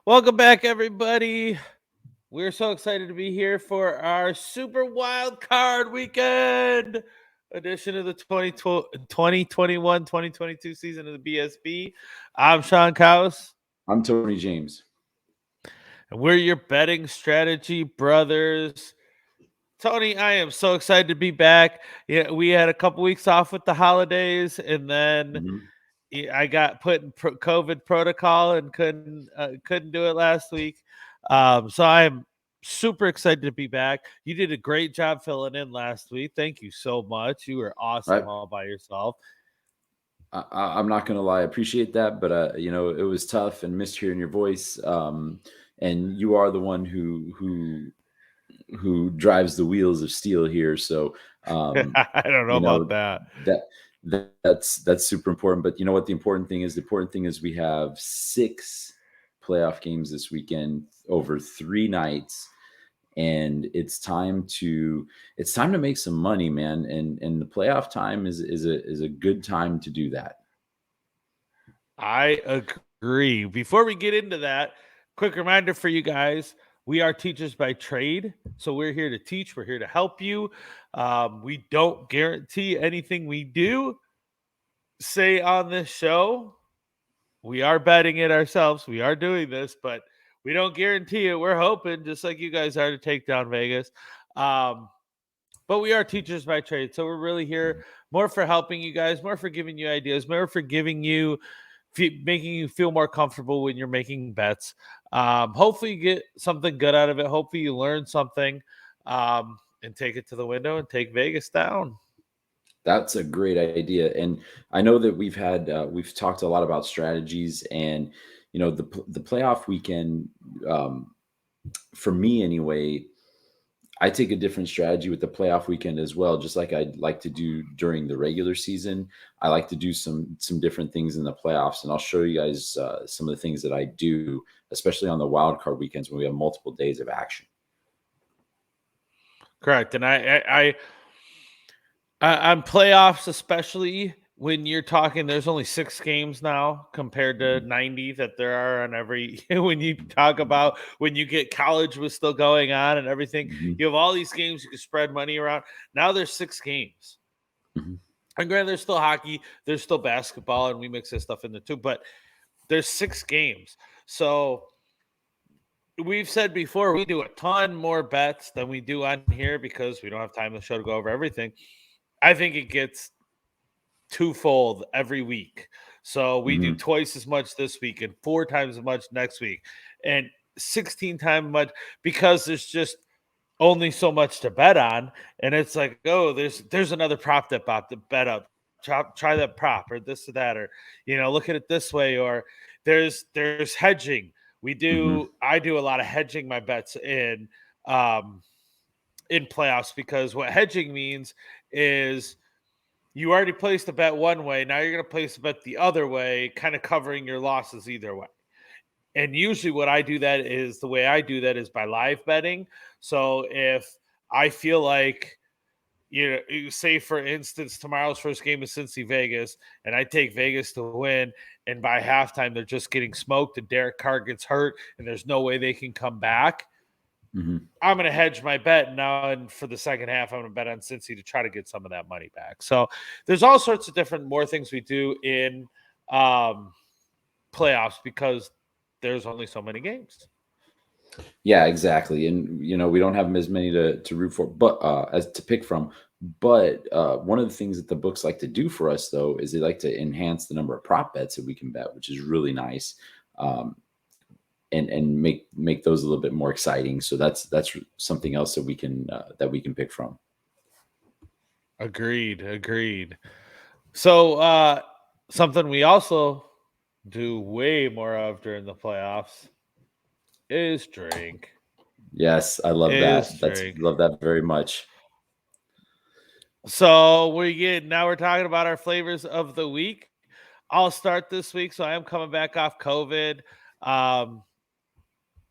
Welcome back, everybody. We're so excited to be here for our Super Wild Card Weekend edition of the 2021-2022 season of the BSB. I'm Sean Kaus, I'm Tony James. and we're your betting strategy brothers. Tony, I am so excited to be back. Yeah, we had a couple weeks off with the holidays, and then Mhm. I got put in COVID protocol and couldn't do it last week. So I'm super excited to be back. You did a great job filling in last week. Thank you so much. You were awesome I, all by yourself. I'm not gonna lie, I appreciate that, but it was tough and missed hearing your voice. And you are the one who drives the wheels of steel here. So, um, I don't know you about know that. that that's super important. But you know what the important thing is? The important thing is we have 6 playoff games this weekend over 3 nights. And it's time to make some money, man. And the playoff time is a good time to do that. I agree. Before we get into that, quick reminder for you guys. We are teachers by trade. So we're here to teach. We're here to help you. We don't guarantee anything we do say on this show. We are betting it ourselves. We are doing this, but we don't guarantee it. We're hoping, just like you guys are, to take down Vegas. Um, but we are teachers by trade. So we're really here more for helping you guys, more for giving you ideas, more for giving you, making you feel more comfortable when you're making bets. Hopefully, you get something good out of it. Hopefully, you learn something and take it to the window and take Vegas down. That's a great idea. And I know that we've talked a lot about strategies, and the playoff weekend, um, for me anyway. I take a different strategy with the playoff weekend as well, just like I'd like to do during the regular season. I like to do some different things in the playoffs, and I'll show you guys some of the things that I do, especially on the wild card weekends when we have multiple days of action. Correct. And on playoffs, especially when you're talking, there's only 6 games now compared to Mhm. 90 that there are on every. When you talk about when you get college was still going on and everything, Mhm. you have all these games you can spread money around. Now there's 6 games. Mhm. And granted, there's still hockey, there's still basketball, and we mix this stuff in there too. But there's 6 games, so we've said before we do a ton more bets than we do on here because we don't have time on the show to go over everything. I think it gets twofold every week. So we do Mhm. twice as much this week and 4 times as much next week and 16 times much because there's just only so much to bet on. And it's like, oh, there's another prop that Bob to bet up. Try that prop or this or that, or look at it this way, or there's hedging. Mhm. I do a lot of hedging my bets um in playoffs because what hedging means is you already placed a bet one way. Now you're going to place a bet the other way, kind of covering your losses either way. And usually, what I do that is the way I do that is by live betting. So if I feel like, say for instance, tomorrow's first game is Cincy Vegas, and I take Vegas to win, and by halftime they're just getting smoked, and Derek Carr gets hurt, and there's no way they can come back. Mhm. I'm going to hedge my bet now, and for the second half, I'm going to bet on Cincy to try to get some of that money back. So there's all sorts of different more things we do in um, playoffs because there's only so many games. Yeah, exactly. And we don't have as many to root for, but as to pick from. But one of the things that the books like to do for us, though, is they like to enhance the number of prop bets that we can bet, which is really nice, um, and make those a little bit more exciting. So that's something else that we can pick from. Agreed. So something we also do way more of during the playoffs is drink. Yes, I love Is that. That's drink. love that very much. So now we're talking about our flavors of the week. I'll start this week. So I am coming back off COVID. Um,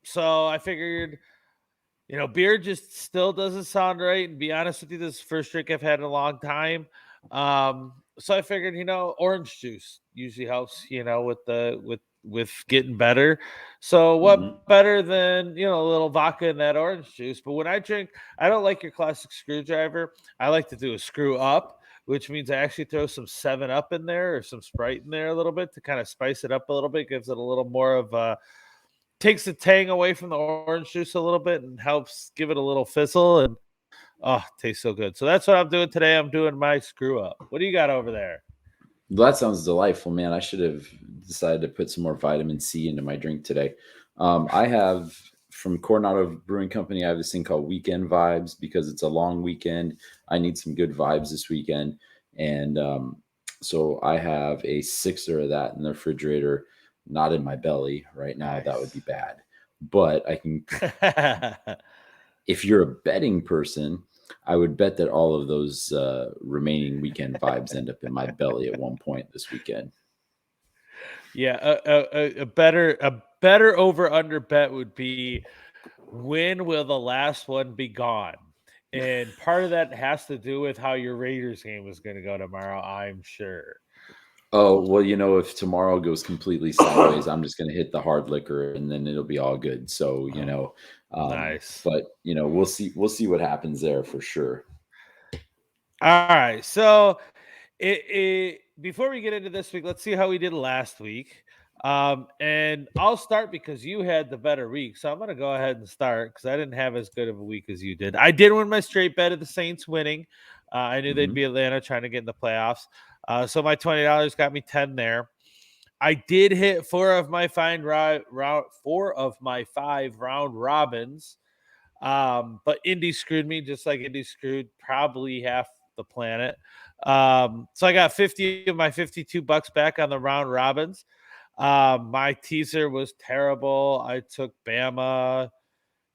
so I figured, beer just still doesn't sound right. And be honest with you, this is the first drink I've had in a long time. So I figured, orange juice usually helps, with with getting better. So what Mhm. better than, a little vodka and that orange juice? But when I drink, I don't like your classic screwdriver. I like to do a screw up, which means I actually throw some 7 Up in there or some Sprite in there a little bit to kind of spice it up a little bit, gives it a little more of takes the tang away from the orange juice a little bit and helps give it a little fizzle and tastes so good. So that's what I'm doing today. I'm doing my screw up. What do you got over there? Well, that sounds delightful, man. I should have decided to put some more vitamin C into my drink today. I have from Coronado Brewing Company, I have this thing called Weekend Vibes because it's a long weekend. I need some good vibes this weekend. And so I have a sixer of that in the refrigerator, not in my belly right now. That would be Nice. bad. But I can, if you're a betting person, I would bet that all of those remaining weekend vibes end up in my belly at one point this weekend. Yeah, a better over under bet would be when will the last one be gone? And part of that has to do with how your Raiders game is going to go tomorrow, I'm sure. Oh, well, if tomorrow goes completely sideways, I'm just going to hit the hard liquor and then it'll be all good. So, Nice. but we'll see what happens there for sure. All right. So before we get into this week, let's see how we did last week. And I'll start because you had the better week. So I'm going to go ahead and start because I didn't have as good of a week as you did. I did win my straight bet of the Saints winning. I knew they'd Hmm. be Atlanta trying to get in the playoffs. So my $20 got me 10 there. I did hit four of my 5 round robins. But Indy screwed me just like Indy screwed probably half the planet. So I got 50 of my $52 back on the round robins. My teaser was terrible. I took Bama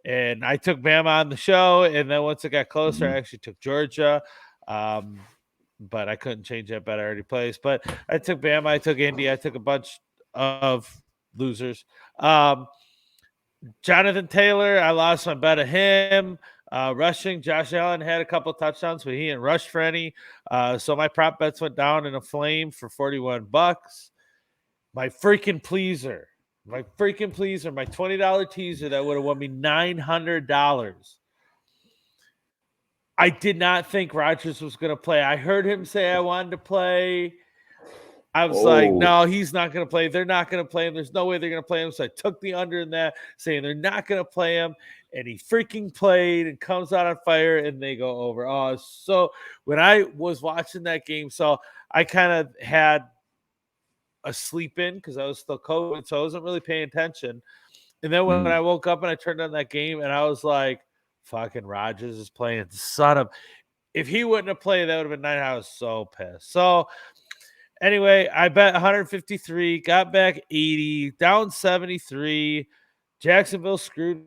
on the show, and then once it got closer, I Hmm. actually took Georgia. Um, but I couldn't change that bet I already placed. But I took Bama, I took Indy, I took a bunch of losers. Jonathan Taylor, I lost my bet of him. Rushing, Josh Allen had a couple touchdowns, but he didn't rush for any. So my prop bets went down in a flame for $41. My freaking pleaser, my $20 teaser that would have won me $900. I did not think Rodgers was going to play. I heard him say I wanted to play. I was like, Oh, no, he's not going to play. They're not going to play him. There's no way they're going to play him. So I took the under in that, saying they're not going to play him. And he freaking played and comes out on fire and they go over. Oh, so when I was watching that game, so I kind of had a sleep in because I was still COVID. So I wasn't really paying attention. And then when I mm. woke up and I turned on that game and I was like, fucking Rodgers is playing. Son of, if he wouldn't have played, that would have been 9. I was so pissed. So anyway, I bet 153, got back 80, down 73. Jacksonville screwed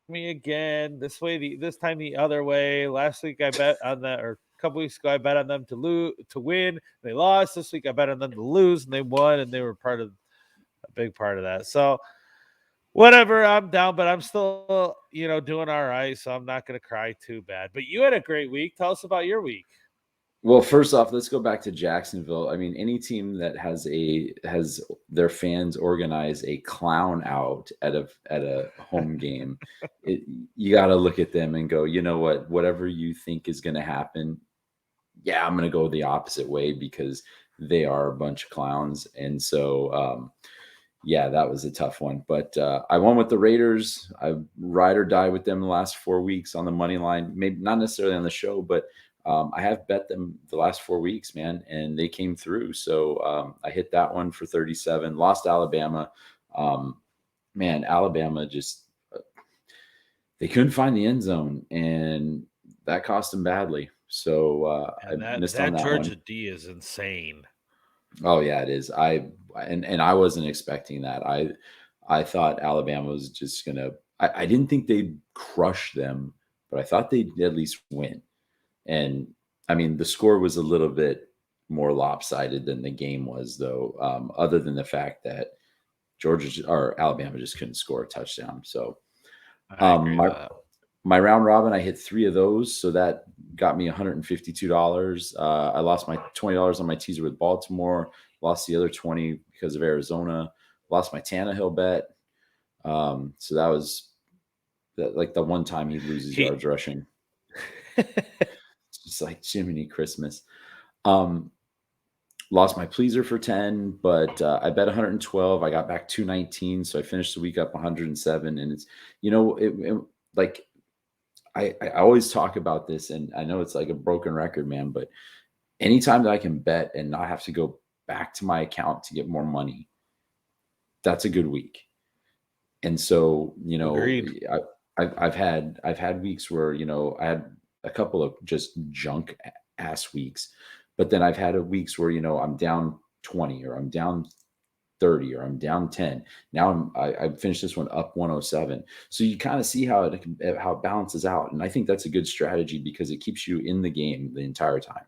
me again. This time the other way. Last week I bet on that, or a couple weeks ago I bet on them to win. They lost. This week I bet on them to lose, and they won, and they were a big part of that. So whatever, I'm down, but I'm still doing all right. So I'm not gonna cry too bad. But you had a great week. Tell us about your week. Well, first off, let's go back to Jacksonville. I mean, any team that has their fans organize a clown out at a home game, it, you got to look at them and go, you know what? Whatever you think is going to happen, yeah, I'm going to go the opposite way because they are a bunch of clowns. And so, yeah, that was a tough one. But I won with the Raiders. I ride or die with them the last 4 weeks on the money line. Maybe not necessarily on the show, but I have bet them the last 4 weeks, man, and they came through. So I hit that one for 37. Lost Alabama. Um, man, Alabama just they couldn't find the end zone, and that cost them badly. So I And that missed on that that one. Georgia D is insane. Oh yeah, it is. And I wasn't expecting that. I thought Alabama was just gonna. I didn't think they'd crush them, but I thought they'd at least win. And I mean, the score was a little bit more lopsided than the game was, though. Other than the fact that or Alabama just couldn't score a touchdown. So I um, agree with my that. my round robin, I hit 3 of those, so that got me $152. I lost my $20 on my teaser with Baltimore, lost the other 20 because of Arizona. Lost my Tannehill bet. So that was like the one time he loses He yards rushing. It's just like Jiminy Christmas. Um, Lost my pleaser for 10, but I bet 112. I got back 219, so I finished the week up 107. And it's, like I always talk about this, and I know it's like a broken record, man, but anytime that I can bet and not have to go back to my account to get more money, that's a good week. And so, agreed. I've had weeks where, I had a couple of just junk ass weeks, but then I've had weeks where, I'm down 20 or I'm down 30 or I'm down 10. Now I finished this one up 107. So you kind of see how it balances out. And I think that's a good strategy because it keeps you in the game the entire time.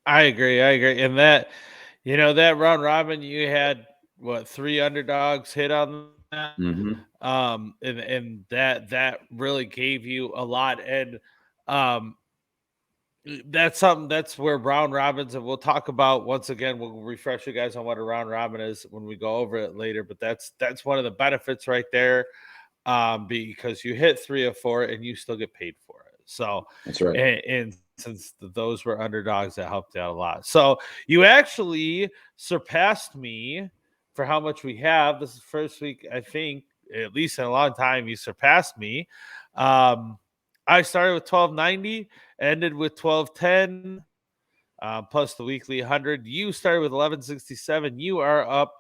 I agree. I agree. And that round robin, you had what, three underdogs hit on that. Hmm. And that really gave you a lot. And um that's something that's where round robins, and we'll talk about once again, we'll refresh you guys on what a round robin is when we go over it later. But that's one of the benefits right there, because you hit three of four and you still get paid for it. So, That's right. and since those were underdogs, that helped out a lot. So you actually surpassed me for how much we have. This is the first week, I think, at least in a long time, you surpassed me. Um, I started with 1290, ended with 1210. Plus the weekly 100. You started with 1167. You are up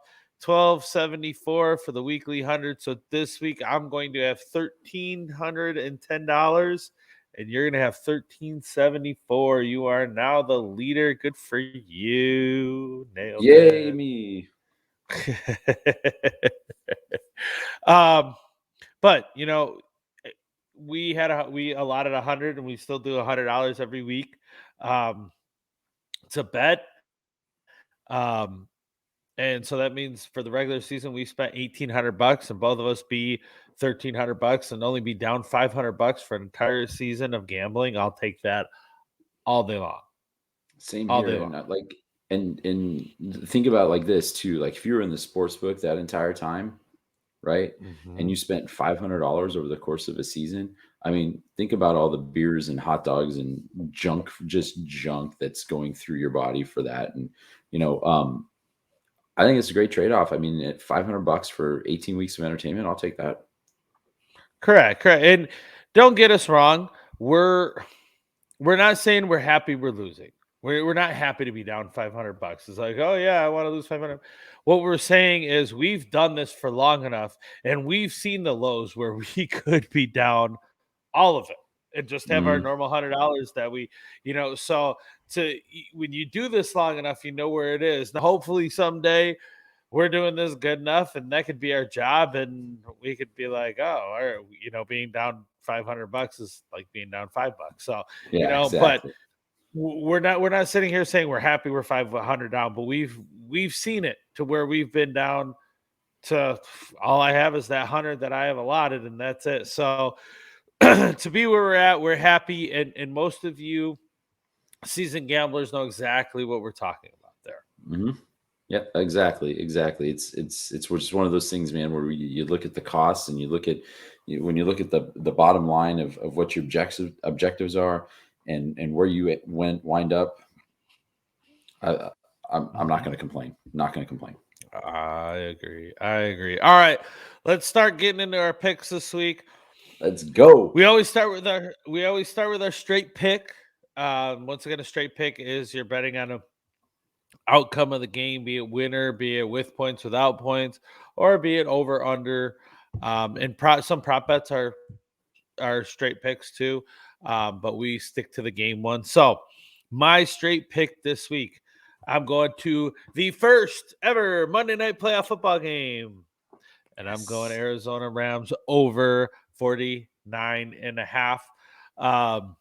1274 for the weekly 100. So this week I'm going to have $1,310 and you're going to have 1374. You are now the leader. Good for you. Nailed Yay, it. me. um, but eh, we allotted 100 and we still do $100 every week. Um, it's a bet. Um, And so that means for the regular season, we spent $1,800 and both of us be $1,300 and only be down $500 for an entire season of gambling. I'll take that all day long, Same all day here. long. And think about it like this too. Like if you were in the sports book that entire time, right? And Hmm. you spent $500 over the course of a season. I mean, think about all the beers and hot dogs and junk, just junk that's going through your body for that. And, you know, um, I think it's a great trade-off. I mean, at $500 for 18 weeks of entertainment, I'll take that. Correct, correct. And don't get us wrong, we're we're not saying we're happy we're losing. We're not happy to be down $500. It's like, oh yeah, I want to lose 500. What we're saying is we've done this for long enough, and we've seen the lows where we could be down all of it and just have our Mhm. normal $100 that so when you do this long enough, you know where it is. Now hopefully someday we're doing this good enough and that could be our job, and we could be like, oh, all right, being down $500 is like being down $5. So Yeah, but exactly. we're not sitting here saying we're happy we're 500 down, but we've seen it to where we've been down to all I have is that 100 that I have allotted, and that's it. So to be where we're at, we're happy, and most of you seasoned gamblers know exactly what we're talking about there. Mhm. Yeah, exactly, exactly. It's just one of those things, man, where you look at the costs and you look at when you look at the bottom line of what your objectives are and where you wind up. I, I'm not Mhm. going to complain. Not going to complain. I agree. I agree. All right, let's start getting into our picks this week. Let's go. We always start with our straight pick. Once again, a straight pick is you're betting on a outcome of the game, be it winner, be it with points, without points, or be it over under. Some prop bets are straight picks too, but we stick to the game one. So my straight pick this week, I'm going to the first ever Monday night playoff football game, and I'm going Yes. Arizona Rams over 49 and a half. Um,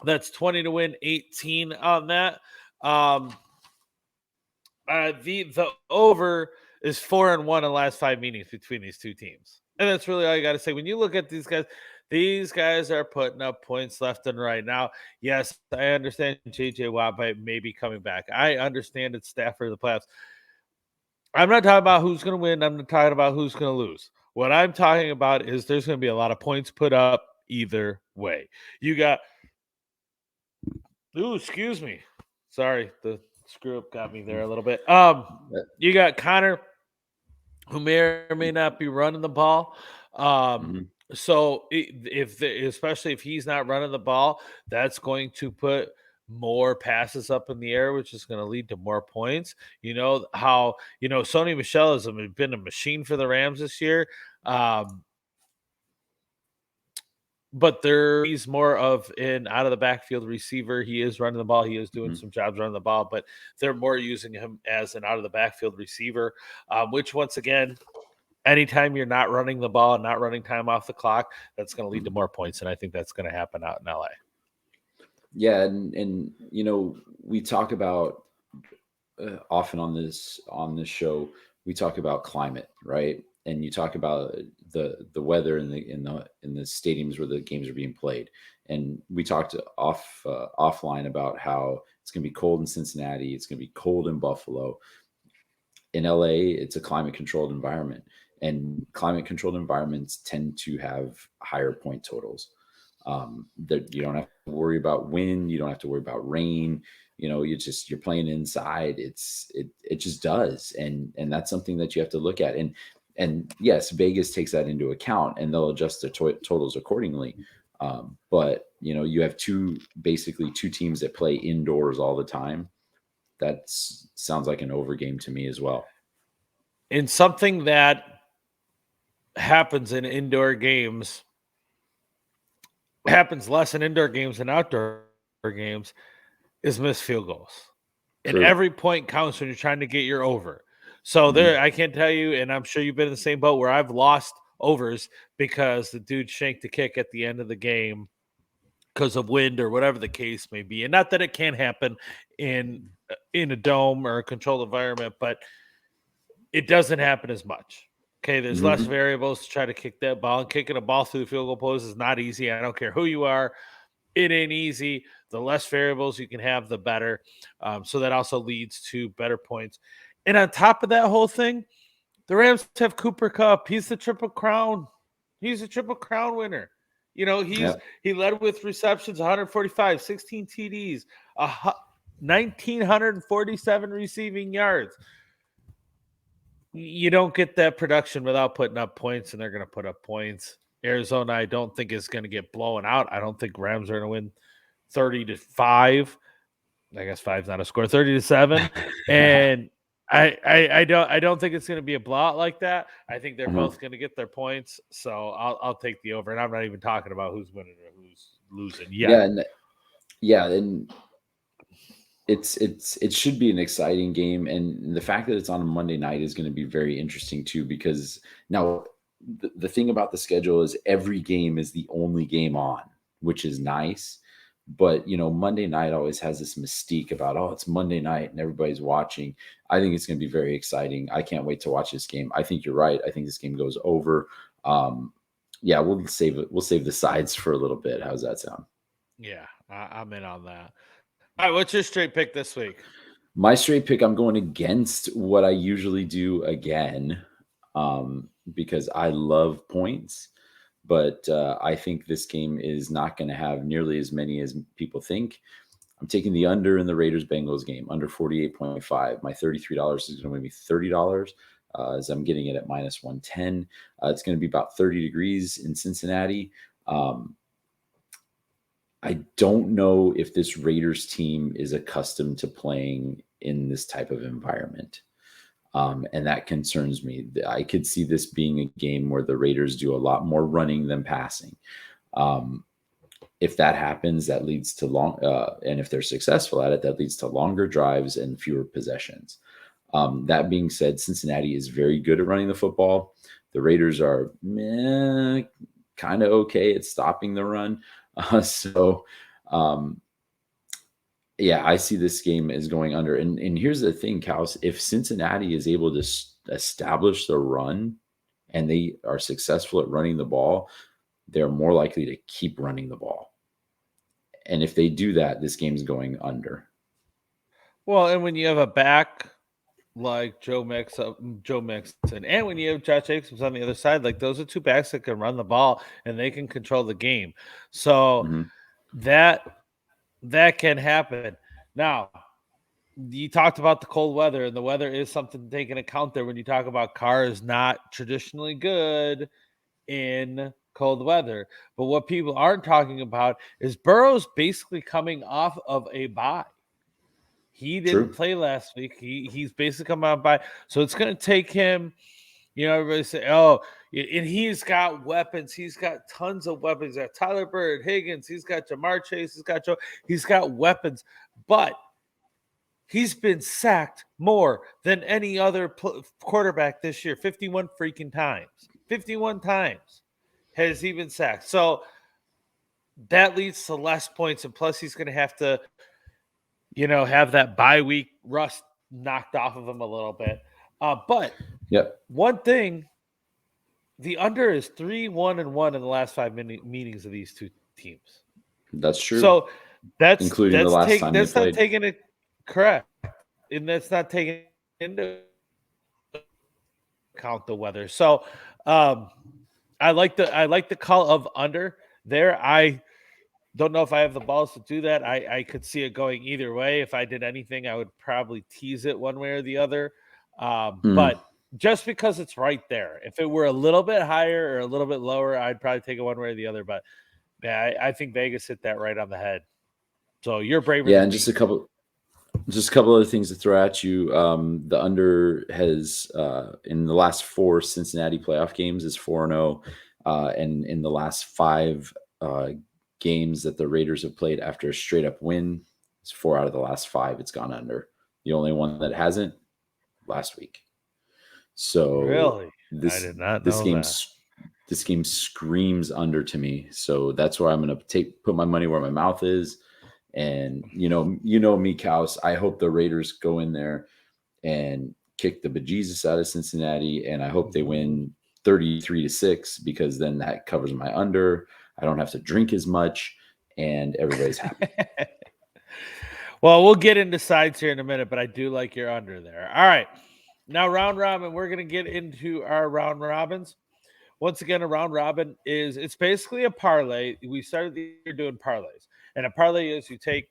that's 20 to win, 18 on that. Um, the over is 4-1 in the last five meetings between these two teams, and that's really all you got to say. When you look at these guys, are putting up points left and right. Now, yes, I understand JJ Watt may be coming back. I understand it's Stafford in the playoffs. I'm not talking about who's going to win. I'm not talking about who's going to lose. What I'm talking about is there's going to be a lot of points put up either way. You got, excuse me. Sorry, the screw up got me there a little bit. You got Connor, who may or may not be running the ball. Mhm. So especially if he's not running the ball, that's going to put more passes up in the air, which is going to lead to more points. You know how Sony Michelle has been a machine for the Rams this year. Um, but he's more of an out of the backfield receiver. He is running the ball. He is doing Mhm. some jobs running the ball, but they're more using him as an out of the backfield receiver, which once again, anytime you're not running the ball and not running time off the clock, that's going to lead to Mhm. more points. And I think that's going to happen out in LA. Yeah, and we talk about often on this show, we talk about climate, right? And you talk about the weather in the stadiums where the games are being played. And we talked offline about how it's going to be cold in Cincinnati, it's going to be cold in Buffalo. In LA, it's a climate controlled environment, and climate controlled environments tend to have higher point totals. That you don't have to worry about wind, you don't have to worry about rain. You're playing inside. It just does, and that's something that you have to look at. And yes, Vegas takes that into account, and they'll adjust their totals accordingly. But you have basically two teams that play indoors all the time. That sounds like an over game to me as well. And something that happens in indoor games happens less in indoor games than outdoor games is missed field goals. And True. every point counts when you're trying to get your over. So Hmm. I can't tell you, and I'm sure you've been in the same boat where I've lost overs because the dude shanked the kick at the end of the game because of wind or whatever the case may be. And not that it can't happen in a dome or a controlled environment, but it doesn't happen as much. Okay, there's less Hmm. variables to try to kick that ball. And kicking a ball through the field goal post is not easy. I don't care who you are. It ain't easy. The less variables you can have, the better. So that also leads to better points. And on top of that whole thing, the Rams have Cooper Cup. He's the Triple Crown. He's a Triple Crown winner. Yeah. He led with receptions, 145, 16 TDs, 1,947 receiving yards. You don't get that production without putting up points, and they're going to put up points. Arizona, I don't think is going to get blown out. I don't think Rams are going to win 30-5. I guess five's not a score, 30-7. And I don't think it's going to be a blowout like that. I think they're Uh-huh. both going to get their points. So I'll take the over. And I'm not even talking about who's winning or who's losing yet. Yeah, and it should be an exciting game, and the fact that it's on a Monday night is going to be very interesting too. Because now the thing about the schedule is every game is the only game on, which is nice. But Monday night always has this mystique about, oh, it's Monday night and everybody's watching. I think it's going to be very exciting. I can't wait to watch this game. I think you're right. I think this game goes over. Yeah, we'll save it. We'll save the sides for a little bit. How's that sound? Yeah, I'm in on that. All right, what's your straight pick this week? My straight pick, I'm going against what I usually do again, because I love points, but I think this game is not going to have nearly as many as people think. I'm taking the under in the Raiders Bengals game, under 48.5. My $33 is going to win me $30, as I'm getting it at minus 110. It's going to be about 30 degrees in Cincinnati. I don't know if this Raiders team is accustomed to playing in this type of environment. And that concerns me. I could see this being a game where the Raiders do a lot more running than passing. Um, if that happens, that leads to and if they're successful at it, that leads to longer drives and fewer possessions. That being said, Cincinnati is very good at running the football. The Raiders are kind of okay at stopping the run. So, um, yeah, I see this game as going under. And here's the thing, Cows. If Cincinnati is able to establish the run and they are successful at running the ball, they're more likely to keep running the ball. And if they do that, this game's going under. Well, and when you have a back like Joe Mixon, and when you have Josh Jacobs on the other side, like those are two backs that can run the ball and they can control the game. So Mm-hmm. that can happen. Now, you talked about the cold weather, and the weather is something to take into account there when you talk about Carr is not traditionally good in cold weather. But what people aren't talking about is Burrow's basically coming off of a bye. He didn't True. play last week. He's basically coming out by, so it's going to take him. Everybody say, "Oh, and he's got weapons. He's got tons of weapons. He's got Tyler Bird, Higgins. He's got Jamar Chase. He's got Joe. He's got weapons, but he's been sacked more than any other quarterback this year. 51 freaking times. 51 times has he been sacked. So that leads to less points, and plus he's going to have to." Have that bye week rust knocked off of him a little bit. But Yep. one thing, the under is 3-1-1 in the last 5 meetings of these two teams. That's true. So that's Including the last time they that's not played. taking it correct, and that's not taking into account the weather. So I like the call of under there. I don't know if I have the balls to do that. I could see it going either way. If I did anything, I would probably tease it one way or the other. Mm. But just because it's right there, if it were a little bit higher or a little bit lower, I'd probably take it one way or the other. But yeah, I think Vegas hit that right on the head. So you're braver Yeah, than and me. just a couple other things to throw at you. The under has in the last 4 Cincinnati playoff games is 4-0, and in the last 5 games that the Raiders have played after a straight up win, it's 4 out of the last 5 it's gone under. The only one that hasn't, last week. So Really? I this did not this know game that. this game screams under to me. So that's where I'm going to put my money where my mouth is. And you know me, Kaus. I hope the Raiders go in there and kick the bejesus out of Cincinnati, and I hope they win 33-6 because then that covers my under. I don't have to drink as much, and everybody's happy. Well, we'll get into sides here in a minute, but I do like your under there. All right. Now, round robin, we're going to get into our round robins. Once again, a round robin it's basically a parlay. We started the year doing parlays. And a parlay is you take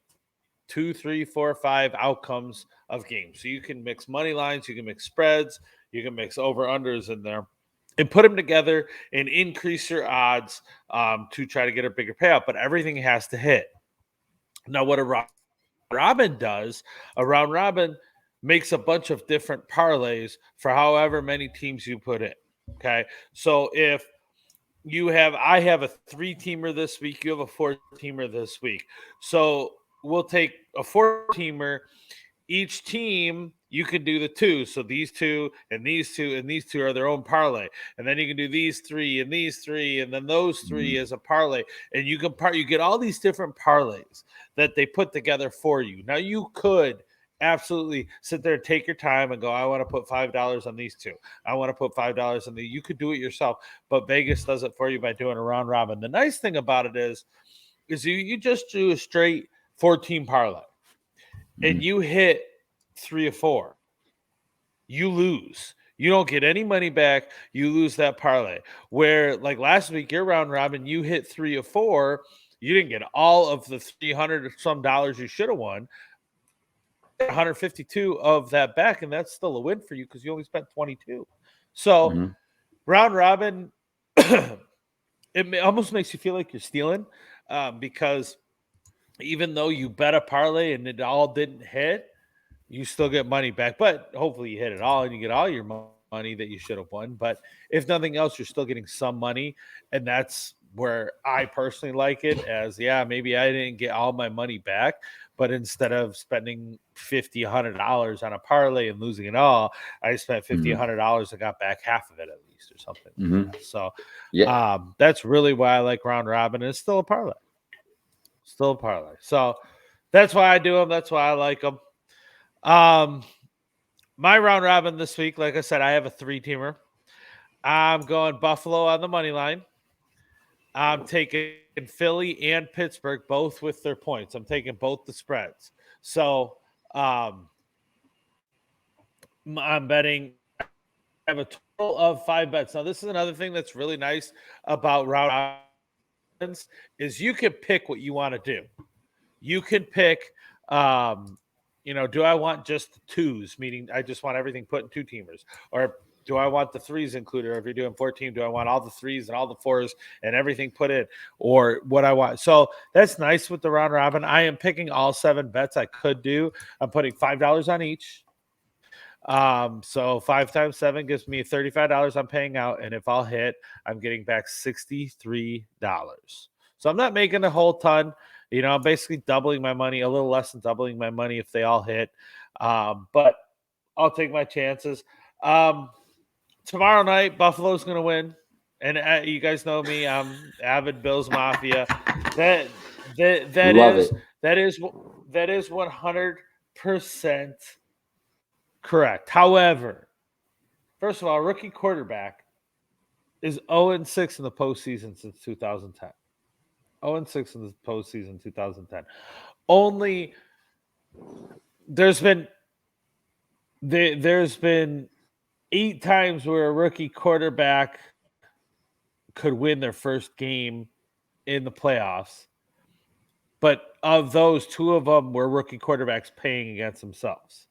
2, 3, 4, 5 outcomes of games. So you can mix money lines, you can mix spreads, you can mix over-unders in there and put them together and increase your odds to try to get a bigger payout. But everything has to hit. Now, what a robin does, a round robin makes a bunch of different parlays for however many teams you put in. Okay. So if I have a 3-teamer this week, you have a 4-teamer this week. So we'll take a 4-teamer. Each team, you can do the 2. So these 2 and these 2 and these 2 are their own parlay. And then you can do these 3 and these 3 and then those 3 as a parlay. And you get all these different parlays that they put together for you. Now you could absolutely sit there and take your time and go, I want to put $5 on these 2. I want to put $5 on you could do it yourself, but Vegas does it for you by doing a round robin. The nice thing about it is you just do a straight 14 parlay and you hit 3 or 4, you lose. You don't get any money back. You lose that parlay. Where like last week, your round robin, you hit 3 or 4. You didn't get all of the 300 or some dollars you should have won. 152 of that back, and that's still a win for you because you only spent 22. So Mm-hmm. round robin, it almost makes you feel like you're stealing because even though you bet a parlay and it all didn't hit, you still get money back. But hopefully you hit it all and you get all your money that you should have won. But if nothing else, you're still getting some money. And that's where I personally like it as, yeah, maybe I didn't get all my money back, but instead of spending $50, $100 on a parlay and losing it all, I spent $50, $100 and got back half of it at least or something like that. So Yeah. that's really why I like round robin. It's still a parlay. Still a parlay. So that's why I do them. That's why I like them. My round robin this week, like I said, I have a 3-teamer. I'm going Buffalo on the money line. I'm taking Philly and Pittsburgh both with their points. I'm taking both the spreads. So I'm betting. I have a total of 5 bets. Now, this is another thing that's really nice about round robins is you can pick what you want to do. You can pick, um, do I want just the twos, meaning I just want everything put in two teamers, or do I want the threes included? Or if you're doing 14, do I want all the threes and all the fours and everything put in, or what I want? So that's nice with the round robin. I am picking all 7 bets I could do. I'm putting $5 on each. So 5 times 7 gives me $35 I'm paying out, and if I'll hit, I'm getting back $63. So I'm not making a whole ton. I'm basically doubling my money, a little less than doubling my money if they all hit. But I'll take my chances. Um, Tomorrow night, Buffalo's going to win, and you guys know me. I'm avid Bills Mafia. That that that Love is it. that is that is 100% correct. However, first of all, rookie quarterback is 0-6 in the postseason since 2010. 0-6 in the postseason 2010. Only there's been there's been 8 times where a rookie quarterback could win their first game in the playoffs, but of those, 2 of them were rookie quarterbacks paying against themselves.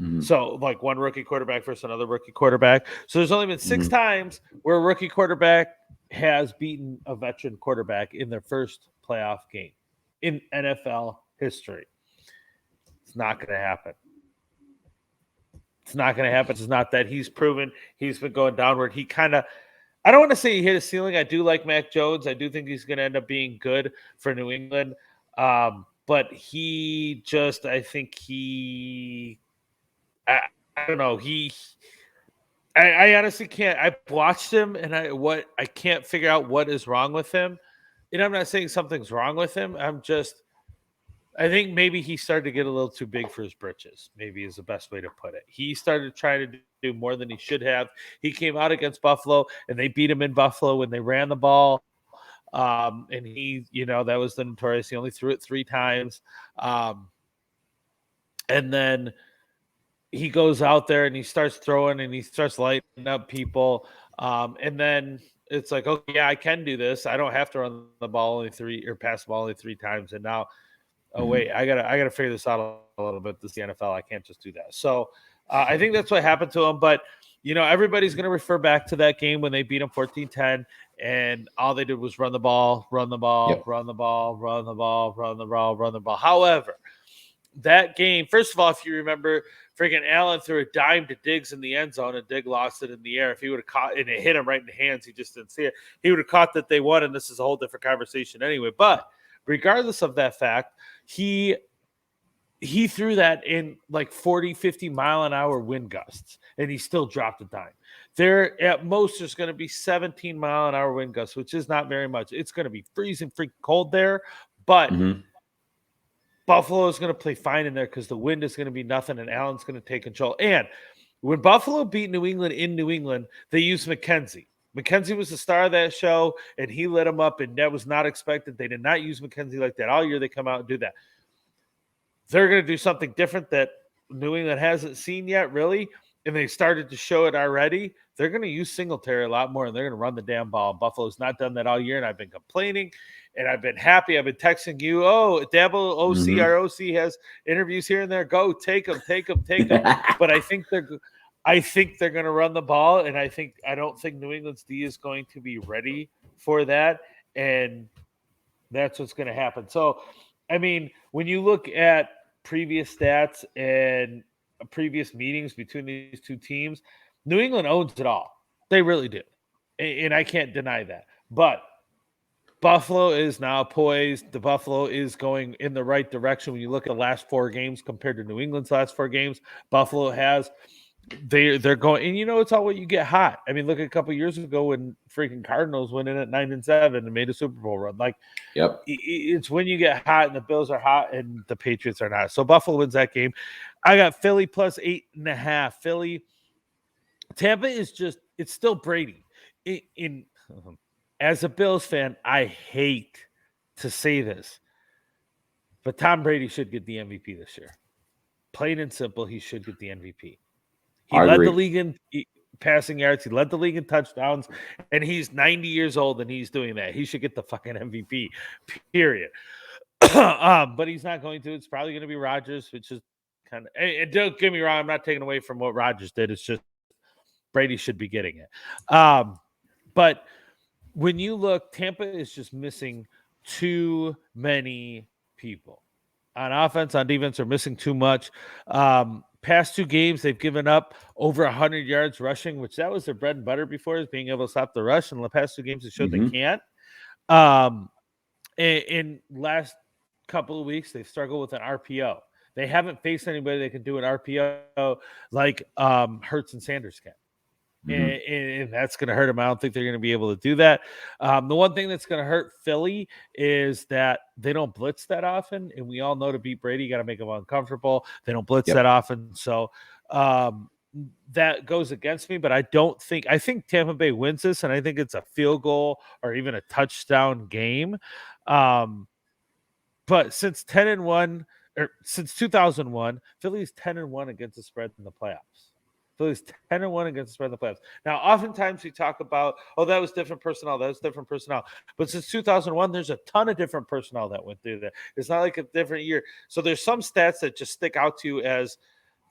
Mhm, So, like one rookie quarterback versus another rookie quarterback. So, there's only been six mhm. times where a rookie quarterback has beaten a veteran quarterback in their first playoff game in NFL history. It's not going to happen. It's not going to happen. It's not that he's proven he's been going downward. He kind of, I don't want to say he hit a ceiling. I do like Mac Jones. I do think he's going to end up being good for New England. But he just, I think I don't know. I honestly can't. I've watched him, and I can't figure out what is wrong with him. And I'm not saying something's wrong with him. I think maybe he started to get a little too big for his britches. Maybe is the best way to put it. He started trying to do more than he should have. He came out against Buffalo, and they beat him in Buffalo when they ran the ball. And that was the notorious. He only threw it 3 times, and then he goes out there and he starts throwing and he starts lighting up people. And then it's like, okay, yeah, I can do this. I don't have to run the ball only 3 times. And now, oh wait, Mhm. I gotta figure this out a little bit. This is the NFL. I can't just do that. So I think that's what happened to him. But everybody's gonna refer back to that game when they beat him 14-10, and all they did was run the ball, run the ball, Yep. run the ball, run the ball, run the ball, run the ball. However, that game, first of all, if you remember, freaking Allen threw a dime to Diggs in the end zone, and Diggs lost it in the air. If he would have caught and it hit him right in the hands, he just didn't see it. He would have caught that they won, and this is a whole different conversation anyway. But regardless of that fact, he threw that in like 40, 50 mile an hour wind gusts, and he still dropped a dime. There at most there's going to be 17-mile-an-hour wind gusts, which is not very much. It's going to be freezing freaking cold there, but Mhm. Buffalo is going to play fine in there because the wind is going to be nothing, and Allen's going to take control. And when Buffalo beat New England in New England, they used McKenzie. McKenzie was the star of that show, and he lit them up, and that was not expected. They did not use McKenzie like that all year. They come out and do that. They're going to do something different that New England hasn't seen yet, really, and they started to show it already. They're going to use Singletary a lot more, and they're going to run the damn ball. Buffalo's not done that all year, and I've been complaining, and I've been happy. I've been texting you, oh, Dabble OC, Mhm. our OC has interviews here and there. Go take them, take them, take them. But I think they're going to run the ball, and I don't think New England's D is going to be ready for that, and that's what's going to happen. So, I mean, when you look at previous stats and previous meetings between these two teams, New England owns it all. They really do. And I can't deny that. But Buffalo is now poised. The Buffalo is going in the right direction. When you look at the last 4 games compared to New England's last 4 games, Buffalo has they're going, and it's all what you get hot. I mean, look at a couple years ago when freaking Cardinals went in at 9-7 and made a Super Bowl run. Like Yep. it's when you get hot and the Bills are hot and the Patriots are not. So Buffalo wins that game. I got Philly plus 8.5. Philly, Tampa is just it's still Brady. In as a Bills fan, I hate to say this, but Tom Brady should get the MVP this year. Plain and simple, he should get the MVP. He I led the agree. league in passing yards. He led the league in touchdowns, and he's 90 years old and he's doing that. He should get the fucking MVP. Period. But he's not going to. It's probably going to be Rodgers, which is kind of. And don't get me wrong. I'm not taking away from what Rodgers did. It's just Brady should be getting it. But when you look, Tampa is just missing too many people on offense, on defense. Are missing too much. Past two games, they've given up over 100 yards rushing, which that was their bread and butter before, is being able to stop the rush. And the past two games, it showed they can't. In last couple of weeks, they've struggled with an RPO. They haven't faced anybody that can do an RPO like Hurts and Sanders can. And that's going to hurt them. I don't think they're going to be able to do that. The one thing that's going to hurt Philly is that they don't blitz that often. And we all know to beat Brady, you got to make them uncomfortable. They don't blitz that often. So that goes against me. But I think Tampa Bay wins this. And I think it's a field goal or even a touchdown game. But since 10-1, or since 2001, Philly's 10-1 against the spread in the playoffs. Philly's 10-1 against the spread in the playoffs. Now, oftentimes we talk about, that was different personnel. That was different personnel. But since 2001, there's a ton of different personnel that went through there. It's not like a different year. So there's some stats that just stick out to you as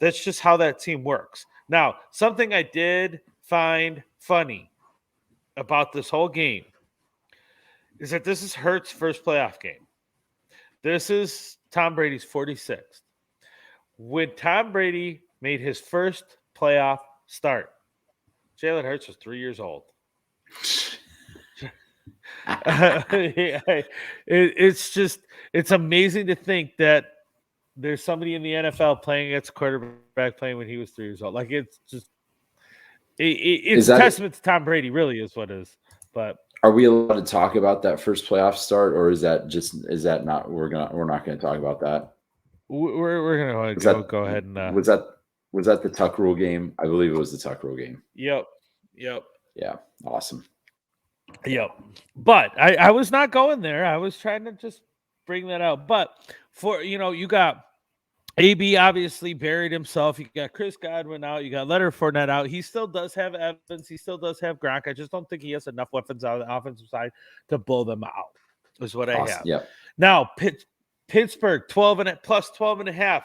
that's just how that team works. Now, something I did find funny about this whole game is that this is Hurts' first playoff game. This is Tom Brady's 46th. When Tom Brady made his first playoff start, Jalen Hurts was 3 years old. It's amazing to think that there's somebody in the NFL playing against a quarterback playing when he was 3 years old. Like, it's just it's a testament to Tom Brady, really, is what it is. But are we allowed to talk about that first playoff start, or is that not? We're not gonna talk about that. We're gonna go ahead and was that the Tuck Rule game? I believe it was the Tuck Rule game. Yep. Yeah, awesome. Yep. But I was not going there. I was trying to just bring that out. But you got AB obviously buried himself. You got Chris Godwin out. You got Leonard Fournette out. He still does have Evans. He still does have Gronk. I just don't think he has enough weapons on the offensive side to blow them out, is what I have. Yep. Now, Pittsburgh, 12.5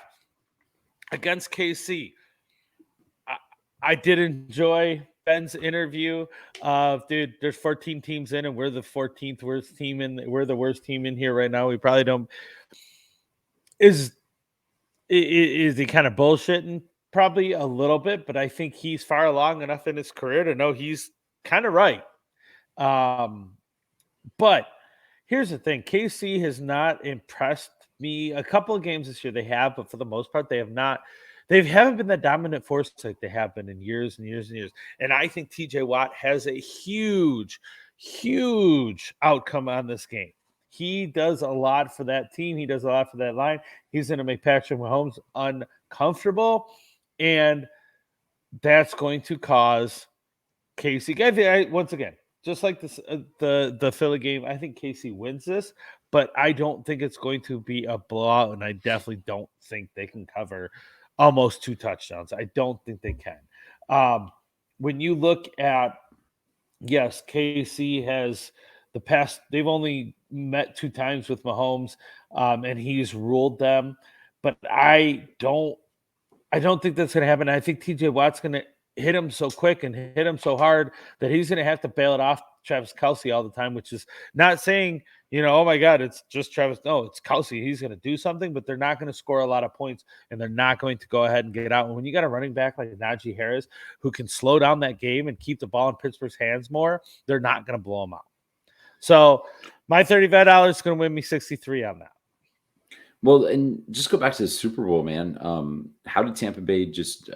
against KC. I did enjoy Ben's interview of, dude, there's 14 teams in, and we're the 14th worst team we're the worst team in here right now. We probably don't. Is he kind of bullshitting? Probably a little bit, but I think he's far along enough in his career to know he's kind of right. But here's the thing. KC has not impressed me. A couple of games this year they have, but for the most part, they have not. They haven't been the dominant force like they have been in years and years and years. And I think TJ Watt has a huge, huge outcome on this game. He does a lot for that team. He does a lot for that line. He's going to make Patrick Mahomes uncomfortable, and that's going to cause KC. Once again, just like this, the Philly game, I think KC wins this, but I don't think it's going to be a blowout, and I definitely don't think they can cover almost 2 touchdowns. I don't think they can. When you look at, yes, KC has the past, they've only met 2 times with Mahomes, and he's ruled them. But I don't think that's going to happen. I think TJ Watt's going to hit him so quick and hit him so hard that he's going to have to bail it off Travis Kelce all the time, which is not saying, oh my God, it's just Travis. No, it's Kelce. He's going to do something, but they're not going to score a lot of points, and they're not going to go ahead and get out. And when you got a running back like Najee Harris who can slow down that game and keep the ball in Pittsburgh's hands more, they're not going to blow them out. So my $35 is going to win me 63 on that. Well, and just go back to the Super Bowl, man. How did Tampa Bay just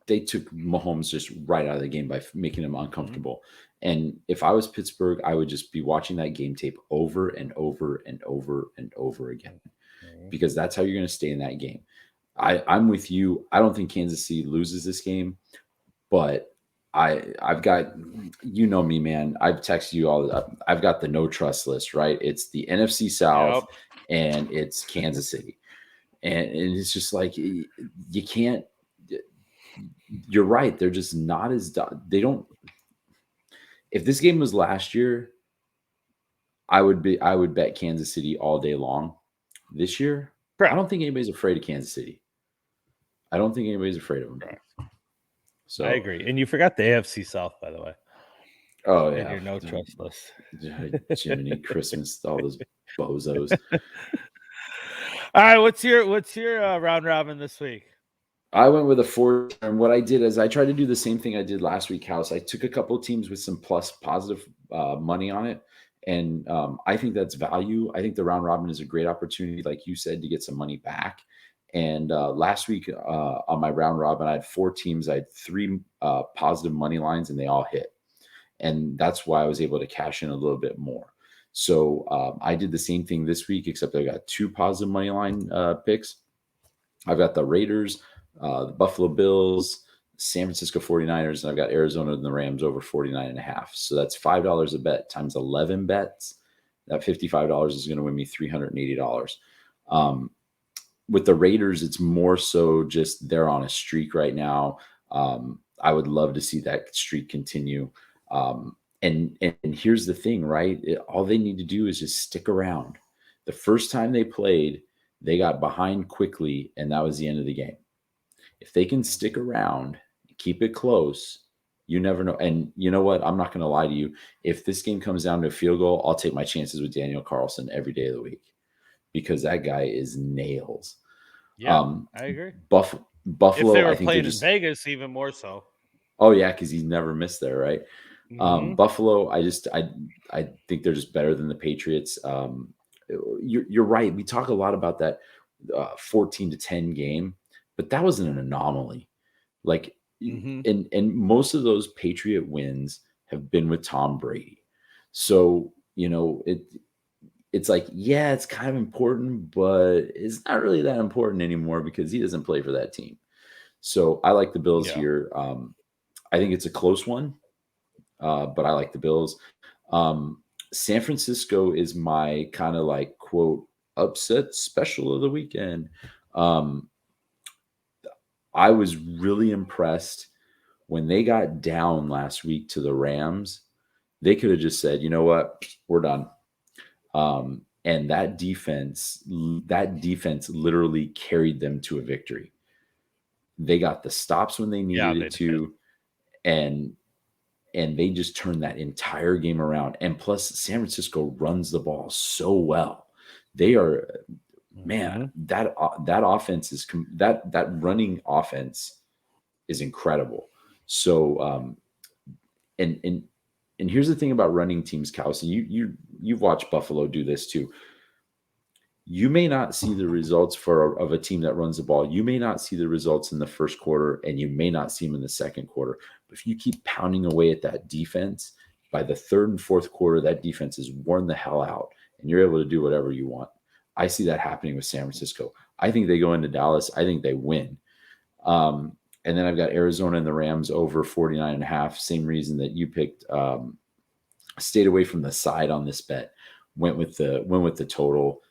they took Mahomes just right out of the game by making him uncomfortable. Mm-hmm. And if I was Pittsburgh, I would just be watching that game tape over and over and over and over again, because that's how you're going to stay in that game. I'm with you. I don't think Kansas City loses this game, but I've got, me, man. I've texted you all. I've got the no trust list, right? It's the NFC South and it's Kansas City. And it's just like, you you're right. They're just not as they don't. If this game was last year, I would bet Kansas City all day long. This year, I Correct. don't think anybody's afraid of Kansas City. I don't think anybody's afraid of them. Correct. I So, agree. And you forgot the AFC South, by the way, oh in yeah, your no trust list. Jiminy Christmas, all those bozos. All right, what's your round robin this week? I went with a 4, and what I did is I tried to do the same thing I did last week, House. I took a couple of teams with some plus positive money on it, and I think that's value. I think the round robin is a great opportunity, like you said, to get some money back. And last week on my round robin, I had 4 teams. I had 3 positive money lines, and they all hit, and that's why I was able to cash in a little bit more. So I did the same thing this week, except I got 2 positive money line picks. I've got the Raiders, the Buffalo Bills, San Francisco 49ers, and I've got Arizona and the Rams over 49.5. So that's $5 a bet times 11 bets. That $55 is going to win me $380. With the Raiders, it's more so just they're on a streak right now. I would love to see that streak continue. And here's the thing, right? All they need to do is just stick around. The first time they played, they got behind quickly, and that was the end of the game. If they can stick around, keep it close, you never know. And you know what? I'm not going to lie to you. If this game comes down to a field goal, I'll take my chances with Daniel Carlson every day of the week because that guy is nails. Yeah, I agree. If they Buffalo, I were think they're playing in just. Vegas, even more so. Oh yeah, because he's never missed there, right? Mm-hmm. Buffalo, I think they're just better than the Patriots. You're right. We talk a lot about that 14-10 game, but that was an anomaly. Like, Mm-hmm. and most of those Patriot wins have been with Tom Brady. So it's like, yeah, it's kind of important, but it's not really that important anymore because he doesn't play for that team. So I like the Bills Yeah. here. I think it's a close one, but I like the Bills. San Francisco is my kind of like quote upset special of the weekend. Um, I was really impressed when they got down last week to the Rams. They could have just said, you know what, we're done. And that defense literally carried them to a victory. They got the stops when they Yeah, needed they it did. to, and they just turned that entire game around. And plus, San Francisco runs the ball so well. They are, man, Mm-hmm. that offense is that running offense is incredible. So, and and and here's the thing about running teams, Kaus, and you've watched Buffalo do this too. You may not see the results of a team that runs the ball. You may not see the results in the first quarter, and you may not see them in the second quarter. But if you keep pounding away at that defense, by the third and fourth quarter, that defense is worn the hell out, and you're able to do whatever you want. I see that happening with San Francisco. I think they go into Dallas. I think they win. And then I've got Arizona and the Rams over 49.5. Same reason that you picked. Stayed away from the side on this bet. Went with the total.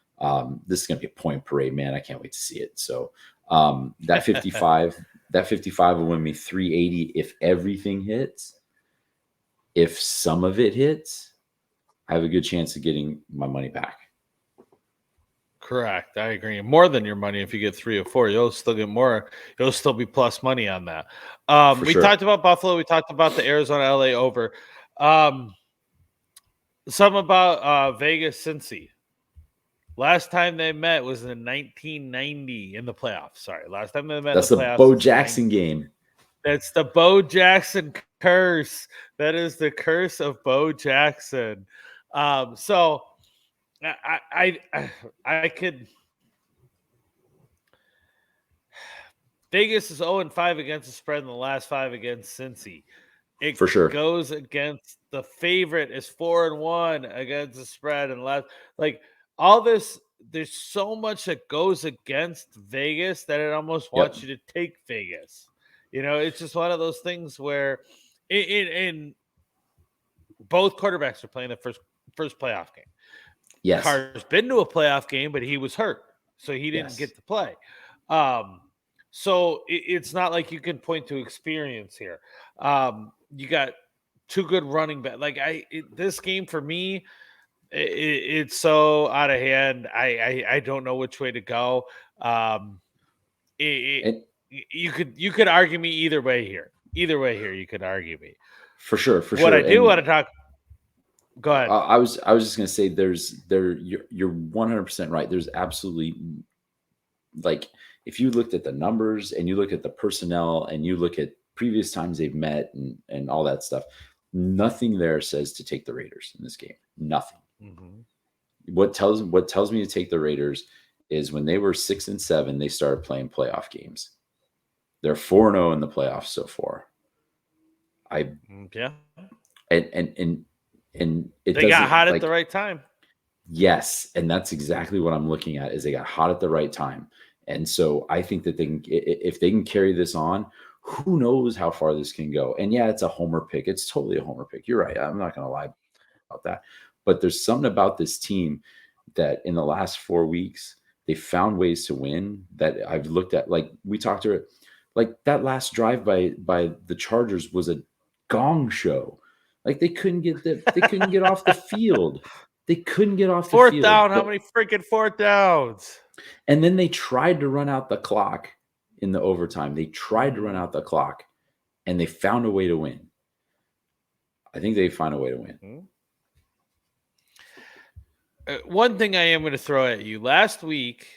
This is going to be a point parade, man. I can't wait to see it. So that 55 will win me 380 if everything hits. If some of it hits, I have a good chance of getting my money back. Correct. I agree. More than your money if you get 3 or 4. You'll still get more. You'll still be plus money on that. For We sure. talked about Buffalo. We talked about the Arizona LA over. Some about Vegas Cincy. Last time they met was in 1990 in the playoffs. Sorry. Last time they met That's in the the playoffs. Bo Jackson game. That's the Bo Jackson curse. That is the curse of Bo Jackson. So I could. Vegas is 0-5 against the spread in the last 5 against Cincy. It For sure. goes against the favorite is 4-1 against the spread and last. Like all this, there's so much that goes against Vegas that it almost wants you to take Vegas. It's just one of those things where in both quarterbacks are playing the first playoff game. Yes. Carr's been to a playoff game, but he was hurt, so he didn't get to play. So it's not like you can point to experience here. You got two good running back. Like this game for me, it's so out of hand. I don't know which way to go. Um, it, And you could argue me either way here. Either way here, you could argue me. for sure, for What I sure. do want And to talk. Go ahead. I was just gonna say you're 100% right. There's absolutely, like, if you looked at the numbers and you look at the personnel and you look at previous times they've met and all that stuff, nothing there says to take the Raiders in this game. Nothing. Mm-hmm. What tells me to take the Raiders is when they were 6-7, they started playing playoff games. They're 4-0 in the playoffs so far. Yeah, And it they got doesn't, hot at like, the right time. yes, and that's exactly what I'm looking at. Is they got hot at the right time, and so I think that they can, if they can carry this on, who knows how far this can go. And yeah, it's a homer pick. It's totally a homer pick. You're right. I'm not going to lie about that. But there's something about this team that in the last 4 weeks they found ways to win. That I've looked at. Like we talked to it, like that last drive by the Chargers was a gong show. Like they couldn't get off the field. They couldn't get off the Fourth field. down. How many freaking fourth downs? And then they tried to run out the clock in the overtime. They tried to run out the clock, and they found a way to win. I think they find a way to win. One thing I am going to throw at you. Last week,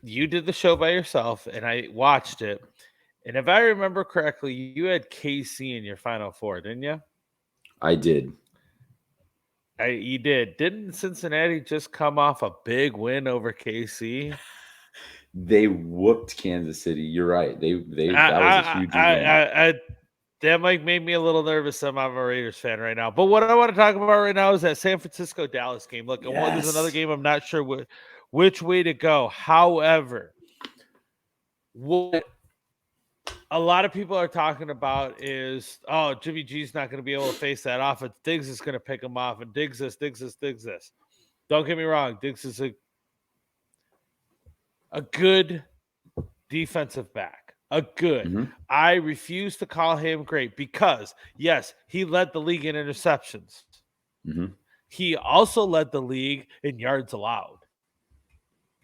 you did the show by yourself, and I watched it. And if I remember correctly, you had KC in your Final Four, didn't you? I did. You did. Didn't Cincinnati just come off a big win over KC? They whooped Kansas City. You're right. That was a huge win. That might make me a little nervous. I'm a Raiders fan right now. But what I want to talk about right now is that San Francisco Dallas game. Look, there's another game I'm not sure which way to go. However, what a lot of people are talking about is, oh, Jimmy G's not going to be able to face that offense. Diggs is going to pick him off, and Diggs this. Don't get me wrong. Diggs is a good defensive back. I refuse to call him great because, yes, he led the league in interceptions. Mm-hmm. He also led the league in yards allowed.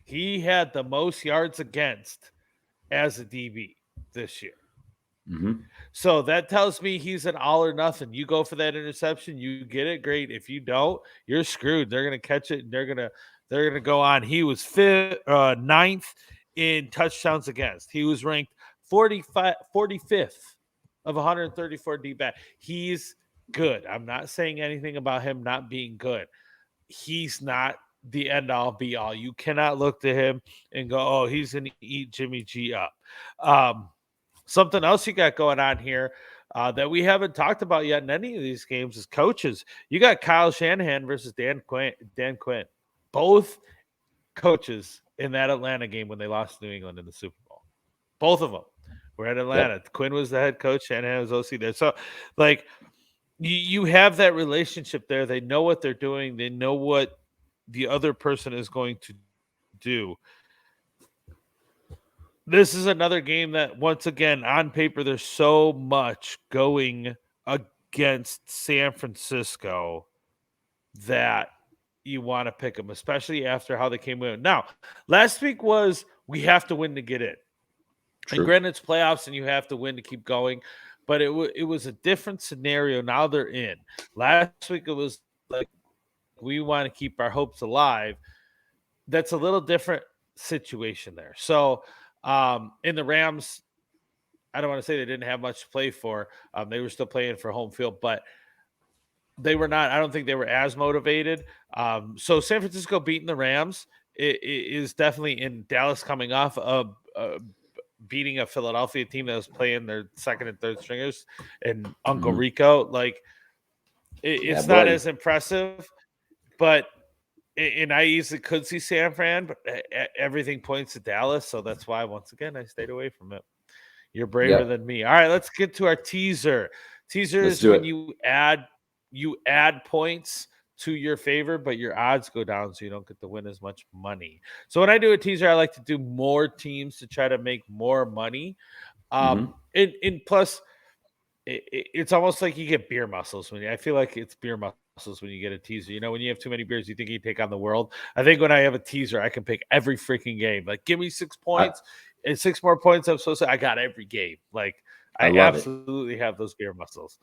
He had the most yards against as a DB this year. Mm-hmm. So that tells me he's an all or nothing. You go for that interception, you get it, great. If you don't, you're screwed. They're gonna catch it and they're gonna go on. He was ninth in touchdowns against. He was ranked 45th of 134 D back. He's good. I'm not saying anything about him not being good. He's not the end all be all. You cannot look to him and go, oh, he's gonna eat Jimmy G up. Something else you got going on here that we haven't talked about yet in any of these games is coaches. You got Kyle Shanahan versus Dan Quinn. Both coaches in that Atlanta game when they lost to New England in the Super Bowl. Both of them were at Atlanta. Yep. Quinn was the head coach. Shanahan was OC there. So, like, you have that relationship there. They know what they're doing. They know what the other person is going to do. This is another game that, once again, on paper, there's so much going against San Francisco that you want to pick them, especially after how they came in. Now, last week was we have to win to get in. True. And granted, it's playoffs and you have to win to keep going, but it was a different scenario. Now they're in. Last week it was like we want to keep our hopes alive. That's a little different situation there. So, in the Rams, I don't want to say they didn't have much to play for. They were still playing for home field, but they were not. I don't think they were as motivated. So San Francisco beating the Rams is definitely in Dallas coming off of beating a Philadelphia team that was playing their second and third stringers and Uncle Rico. Like it's not as impressive, but. And I easily could see San Fran, but everything points to Dallas. So that's why, once again, I stayed away from it. You're braver than me. All right, let's get to our teaser. Teaser is when you add points to your favor, but your odds go down, so you don't get to win as much money. So when I do a teaser, I like to do more teams to try to make more money. Hmm. And plus, it's almost like you get beer muscles I feel like it's beer muscles when you get a teaser. When you have too many beers, you think you take on the world. I think when I have a teaser, I can pick every freaking game. Like, give me 6 points and 6 more points. I'm supposed to. I got every game. Like, I I love it. absolutely have those beer muscles.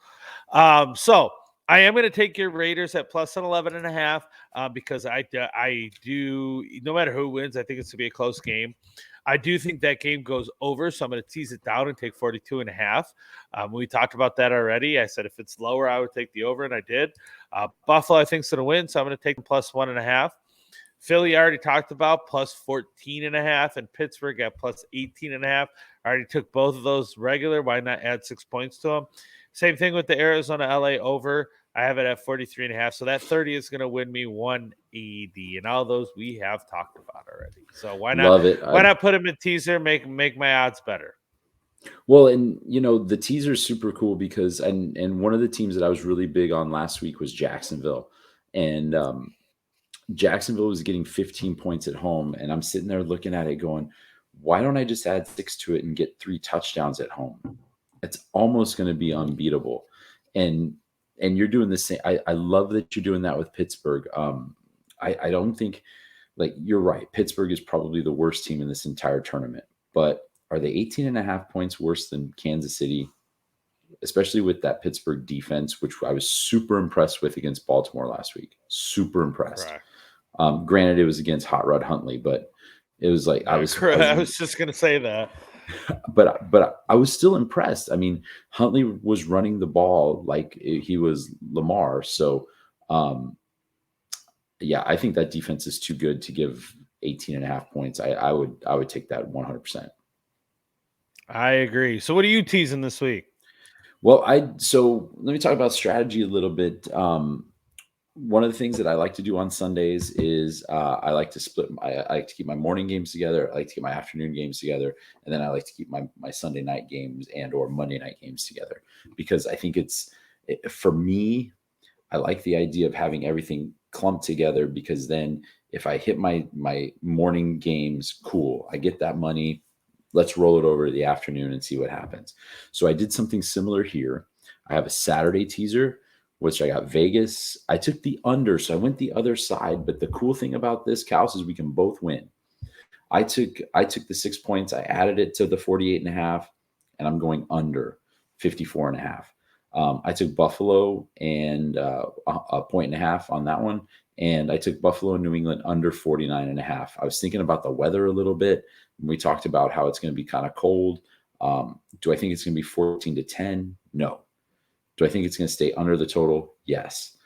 So I am going to take your Raiders at plus an 11.5 because I do. No matter who wins, I think it's going to be a close game. I do think that game goes over, so I'm going to tease it down and take 42.5. We talked about that already. I said if it's lower, I would take the over, and I did. Buffalo, I think, is going to win, so I'm going to take them plus 1.5. Philly, I already talked about, plus 14.5, and Pittsburgh at plus 18.5. I already took both of those regular. Why not add 6 points to them? Same thing with the Arizona LA over. I have it at 43.5. So that 30 is going to win me 180. And all those we have talked about already. So why not Love it. put them in teaser, make my odds better? Well, and the teaser is super cool because and one of the teams that I was really big on last week was Jacksonville. And Jacksonville was getting 15 points at home, and I'm sitting there looking at it going, why don't I just add 6 to it and get 3 touchdowns at home? It's almost going to be unbeatable. And you're doing the same. I love that you're doing that with Pittsburgh. I don't think, like, you're right. Pittsburgh is probably the worst team in this entire tournament, but are they 18.5 points worse than Kansas City? Especially with that Pittsburgh defense, which I was super impressed with against Baltimore last week. Super impressed. Correct. Granted, it was against Hot Rod Huntley, but it was like I was just going to say that. But I was still impressed. I mean, Huntley was running the ball like he was Lamar. So, yeah, I think that defense is too good to give 18.5 points. I would take that 100%. I agree. So what are you teasing this week? Well, so let me talk about strategy a little bit. One of the things that I like to do on Sundays is I like to split. I like to keep my morning games together. I like to keep my afternoon games together, and then I like to keep my Sunday night games and or Monday night games together because I think for me, I like the idea of having everything clumped together because then if I hit my morning games, cool, I get that money. Let's roll it over to the afternoon and see what happens. So I did something similar here. I have a Saturday teaser, which I got Vegas. I took the under, so I went the other side. But the cool thing about this, Kaus, is we can both win. I took the 6 points, I added it to the 48.5, and I'm going under 54.5. I took Buffalo and a 1.5 on that one. And I took Buffalo and New England under 49.5. I was thinking about the weather a little bit. We talked about how it's going to be kind of cold. Do I think it's going to be 14-10? No. Do I think it's going to stay under the total? Yes.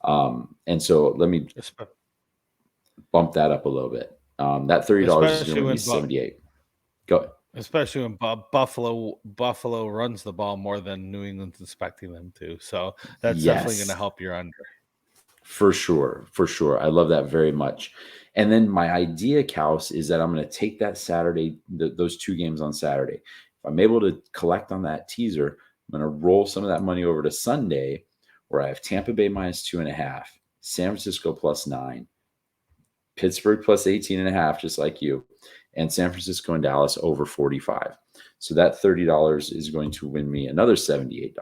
And so let me bump that up a little bit. That $30 is going to be 78. Go ahead. Especially when Buffalo runs the ball more than New England's expecting them to. So that's definitely going to help your under. For sure. I love that very much. And then my idea, Kaus, is that I'm going to take that Saturday, those 2 games on Saturday. If I'm able to collect on that teaser, I'm going to roll some of that money over to Sunday, where I have Tampa Bay minus 2.5, San Francisco plus 9, Pittsburgh plus 18.5, just like you, and San Francisco and Dallas over 45. So that $30 is going to win me another $78.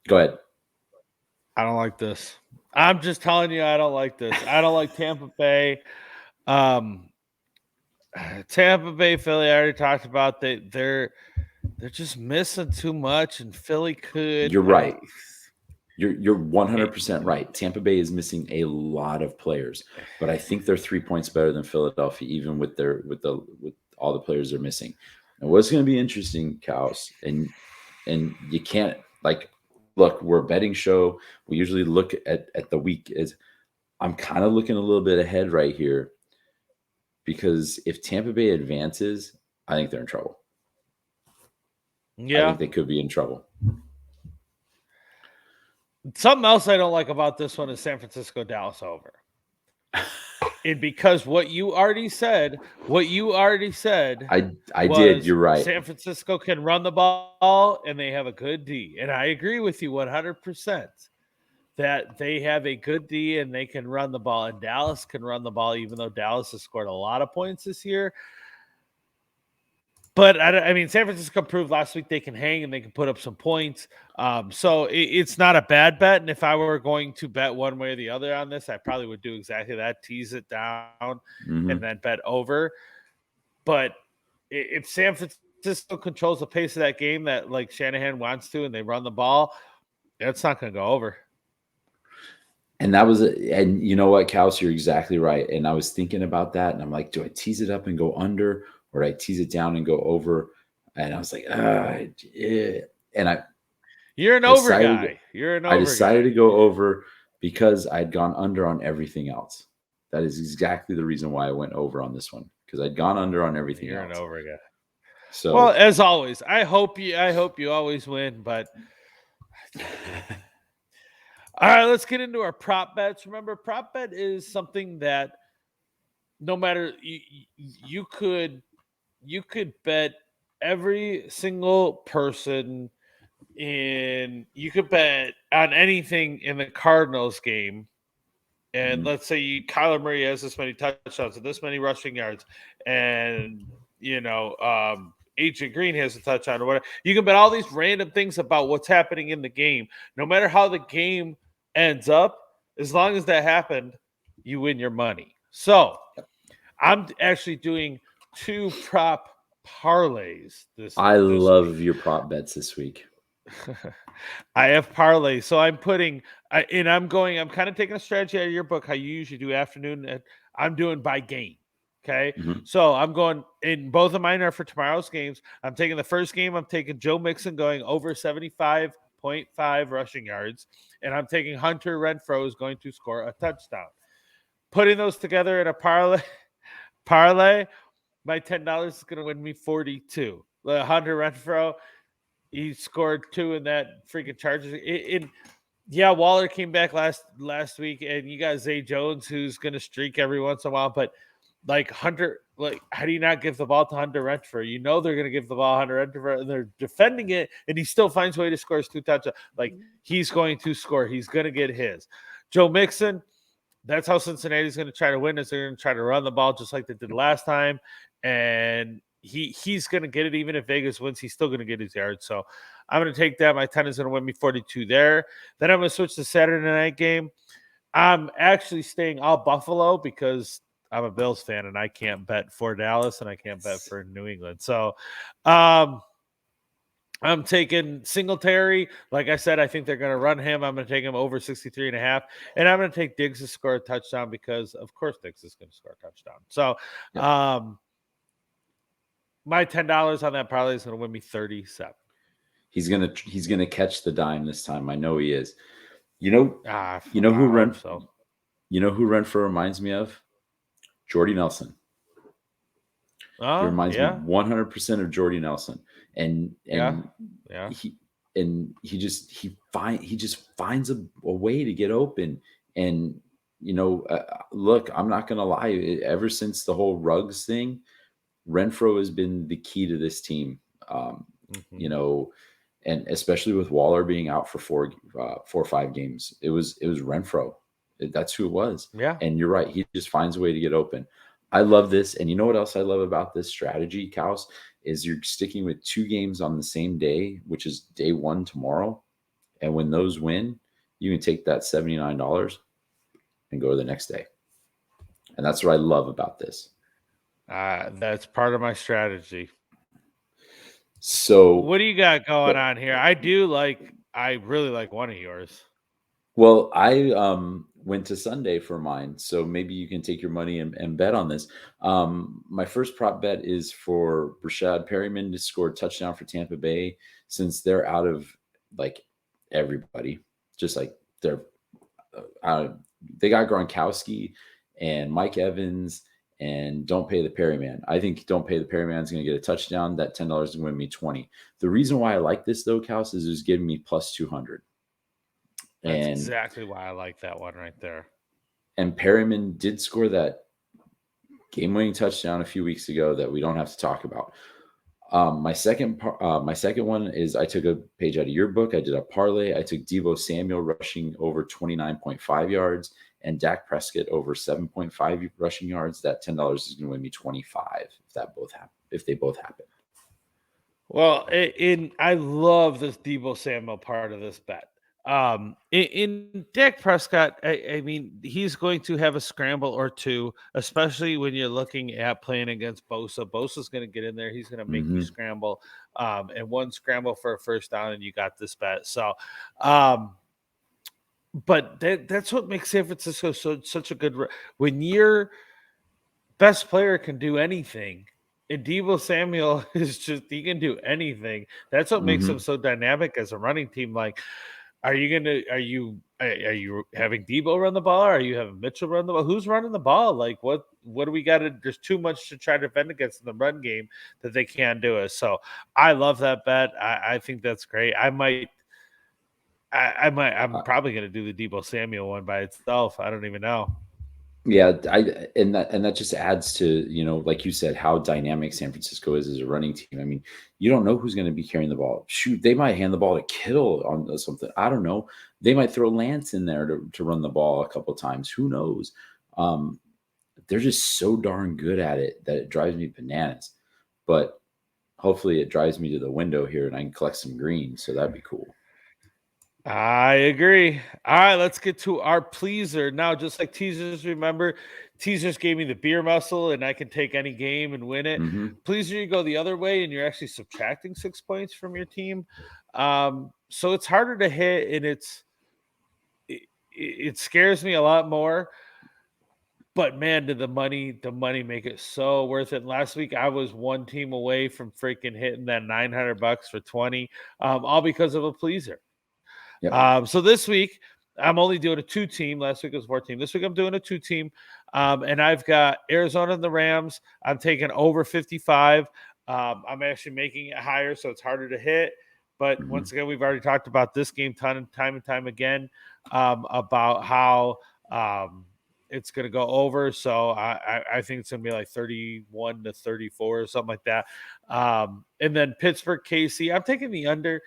Go ahead. I don't like this. I'm just telling you, I don't like this. I don't like Tampa Bay. Tampa Bay, Philly, I already talked about. They're just missing too much, and Philly could. You're right. You're 100% right. Tampa Bay is missing a lot of players, but I think they're 3 points better than Philadelphia, even with all the players they're missing. And what's going to be interesting, Kaus, and you can't, like, look, we're a betting show. We usually look at the week. I'm kind of looking a little bit ahead right here because if Tampa Bay advances, I think they're in trouble. Yeah, I think they could be in trouble. Something else I don't like about this one is San Francisco Dallas over. And because what you already said I did. was You're right. San Francisco can run the ball and they have a good D. And I agree with you 100% that they have a good D and they can run the ball. And Dallas can run the ball, even though Dallas has scored a lot of points this year. But I mean, San Francisco proved last week they can hang and they can put up some points. So it's not a bad bet. And if I were going to bet one way or the other on this, I probably would do exactly that: tease it down and Hmm. then bet over. But if San Francisco controls the pace of that game that like Shanahan wants to, and they run the ball, it's not going to go over. And that was, and you know what, Kaus, you're exactly right. And I was thinking about that, and I'm like, do I tease it up and go under, or do I tease it down and go over? And I was like, yeah. And You're an over decided, guy. You're an I over decided guy. to go over because I'd gone under on everything else. That is exactly the reason why I went over on this one, because I'd gone under on everything You're an else. over guy. Well, So as always, I hope you always win, but all right, let's get into our prop bets. Remember, prop bet is something that no matter you could bet every single person in you could bet on anything in the Cardinals game. And mhm. let's say Kyler Murray has this many touchdowns and this many rushing yards, and Agent Green has a touchdown or whatever. You can bet all these random things about what's happening in the game. No matter how the game ends up, as long as that happened, you win your money. So I'm actually doing 2 prop parlays I this week. love your prop bets this week. I have parlay, so I'm putting, I'm kind of taking a strategy out of your book, how you usually do afternoon. And I'm doing by game. Okay. Mhm. So I'm going, in both of mine are for tomorrow's games. I'm taking the first game, I'm taking Joe Mixon going over 75.5 rushing yards. And I'm taking Hunter Renfro is going to score a touchdown. Putting those together in a parlay, my $10 is going to win me 42. Hunter Renfro, he scored 2 in that freaking Chargers. Yeah, Waller came back last week, and you got Zay Jones, who's going to streak every once in a while. But like Hunter, like how do you not give the ball to Hunter Renfro? You know they're going to give the ball to Hunter Renfro, and they're defending it, and he still finds a way to score his 2 touchdowns. Like he's going to score. He's going to get his. Joe Mixon, that's how Cincinnati's going to try to win. Is they're going to try to run the ball just like they did last time, and he's going to get it. Even if Vegas wins, he's still going to get his yards. So I'm going to take that. My 10 is going to win me 42 there. Then I'm going to switch to Saturday night game. I'm actually staying all Buffalo because I'm a Bills fan and I can't bet for Dallas and I can't bet for New England. So I'm taking Singletary. Like I said, I think they're going to run him. I'm going to take him over 63.5. And I'm going to take Diggs to score a touchdown because, of course, Diggs is going to score a touchdown. So Yep. my $10 on that parlay is going to win me 37. He's gonna catch the dime this time. I know he is. You know, I you know who hope run so. you know who Renfro reminds me of? Jordy Nelson. He Oh, reminds me yeah. 100% of Jordy Nelson. And Yeah. and Yeah. he just finds a way to get open. And look, I'm not gonna lie. Ever since the whole Ruggs thing, Renfro has been the key to this team. Mm-hmm. You know, and especially with Waller being out for 4 or 5 games, it was Renfro. That's who it was. Yeah. And you're right, he just finds a way to get open. I love this, and you know what else I love about this strategy, Kaus, is you're sticking with 2 games on the same day, which is day one tomorrow. And when those win, you can take that $79 and go to the next day. And that's what I love about this. That's part of my strategy. So, What do you got going go. on here? I really like one of yours. Well, I went to Sunday for mine, so maybe you can take your money and bet on this. My first prop bet is for Rashad Perryman to score a touchdown for Tampa Bay, since they're out of like everybody. Just like uh, they got Gronkowski and Mike Evans, and Don't Pay the Perryman. I think Don't Pay the Perryman is going to get a touchdown. That $10 is going to win me 20. The reason why I like this though, Kaus, is it's giving me plus 200. That's And exactly why I like that one right there. Perryman did score that game-winning touchdown a few weeks ago that we don't have to talk about. My second one is I took a page out of your book. I did a parlay. I took Deebo Samuel rushing over 29.5 yards and Dak Prescott over 7.5 rushing yards. That $10 is going to win me 25 if they both happen. Well, I love this Deebo Samuel part of this bet. In Dak Prescott, I mean, he's going to have a scramble or two, especially when you're looking at playing against Bosa. Bosa's going to get in there. He's going to make you Mm-hmm. scramble. And one scramble for a first down, and you got this bet. So, um, but that's what makes San Francisco such a good. When your best player can do anything, and Deebo Samuel is he can do anything. That's what makes him Mm-hmm. so dynamic as a running team. Like, are you having Debo run the ball? Or are you having Mitchell run the ball? Who's running the ball? Like, what do we got to? There's too much to try to defend against in the run game that they can't do it. So I love that bet. I think that's great. I'm probably going to do the Debo Samuel one by itself. I don't even know. Yeah, and that just adds to, like you said, how dynamic San Francisco is as a running team. I mean, you don't know who's going to be carrying the ball. Shoot, they might hand the ball to Kittle on something. I don't know. They might throw Lance in there to run the ball a couple times. Who knows? Um, they're just so darn good at it that it drives me bananas. But hopefully, it drives me to the window here, and I can collect some green. So that'd be cool. I agree. All right, let's get to our pleaser. Now, just like teasers, remember, teasers gave me the beer muscle and I can take any game and win it. Mm-hmm. Pleaser, you go the other way and you're actually subtracting 6 points from your team. So it's harder to hit and it scares me a lot more. But man, did the money make it so worth it. Last week I was one team away from freaking hitting that $900 for 20, all because of a pleaser. Yep. So this week, I'm only doing a 2-team. Last week was 14. This week I'm doing a 2-team. And I've got Arizona and the Rams. I'm taking over 55. I'm actually making it higher, so it's harder to hit. But Mm-hmm. once again, we've already talked about this game time and time again, about how it's going to go over. So I think it's going to be like 31-34 or something like that. And then Pittsburgh, KC. I'm taking the under.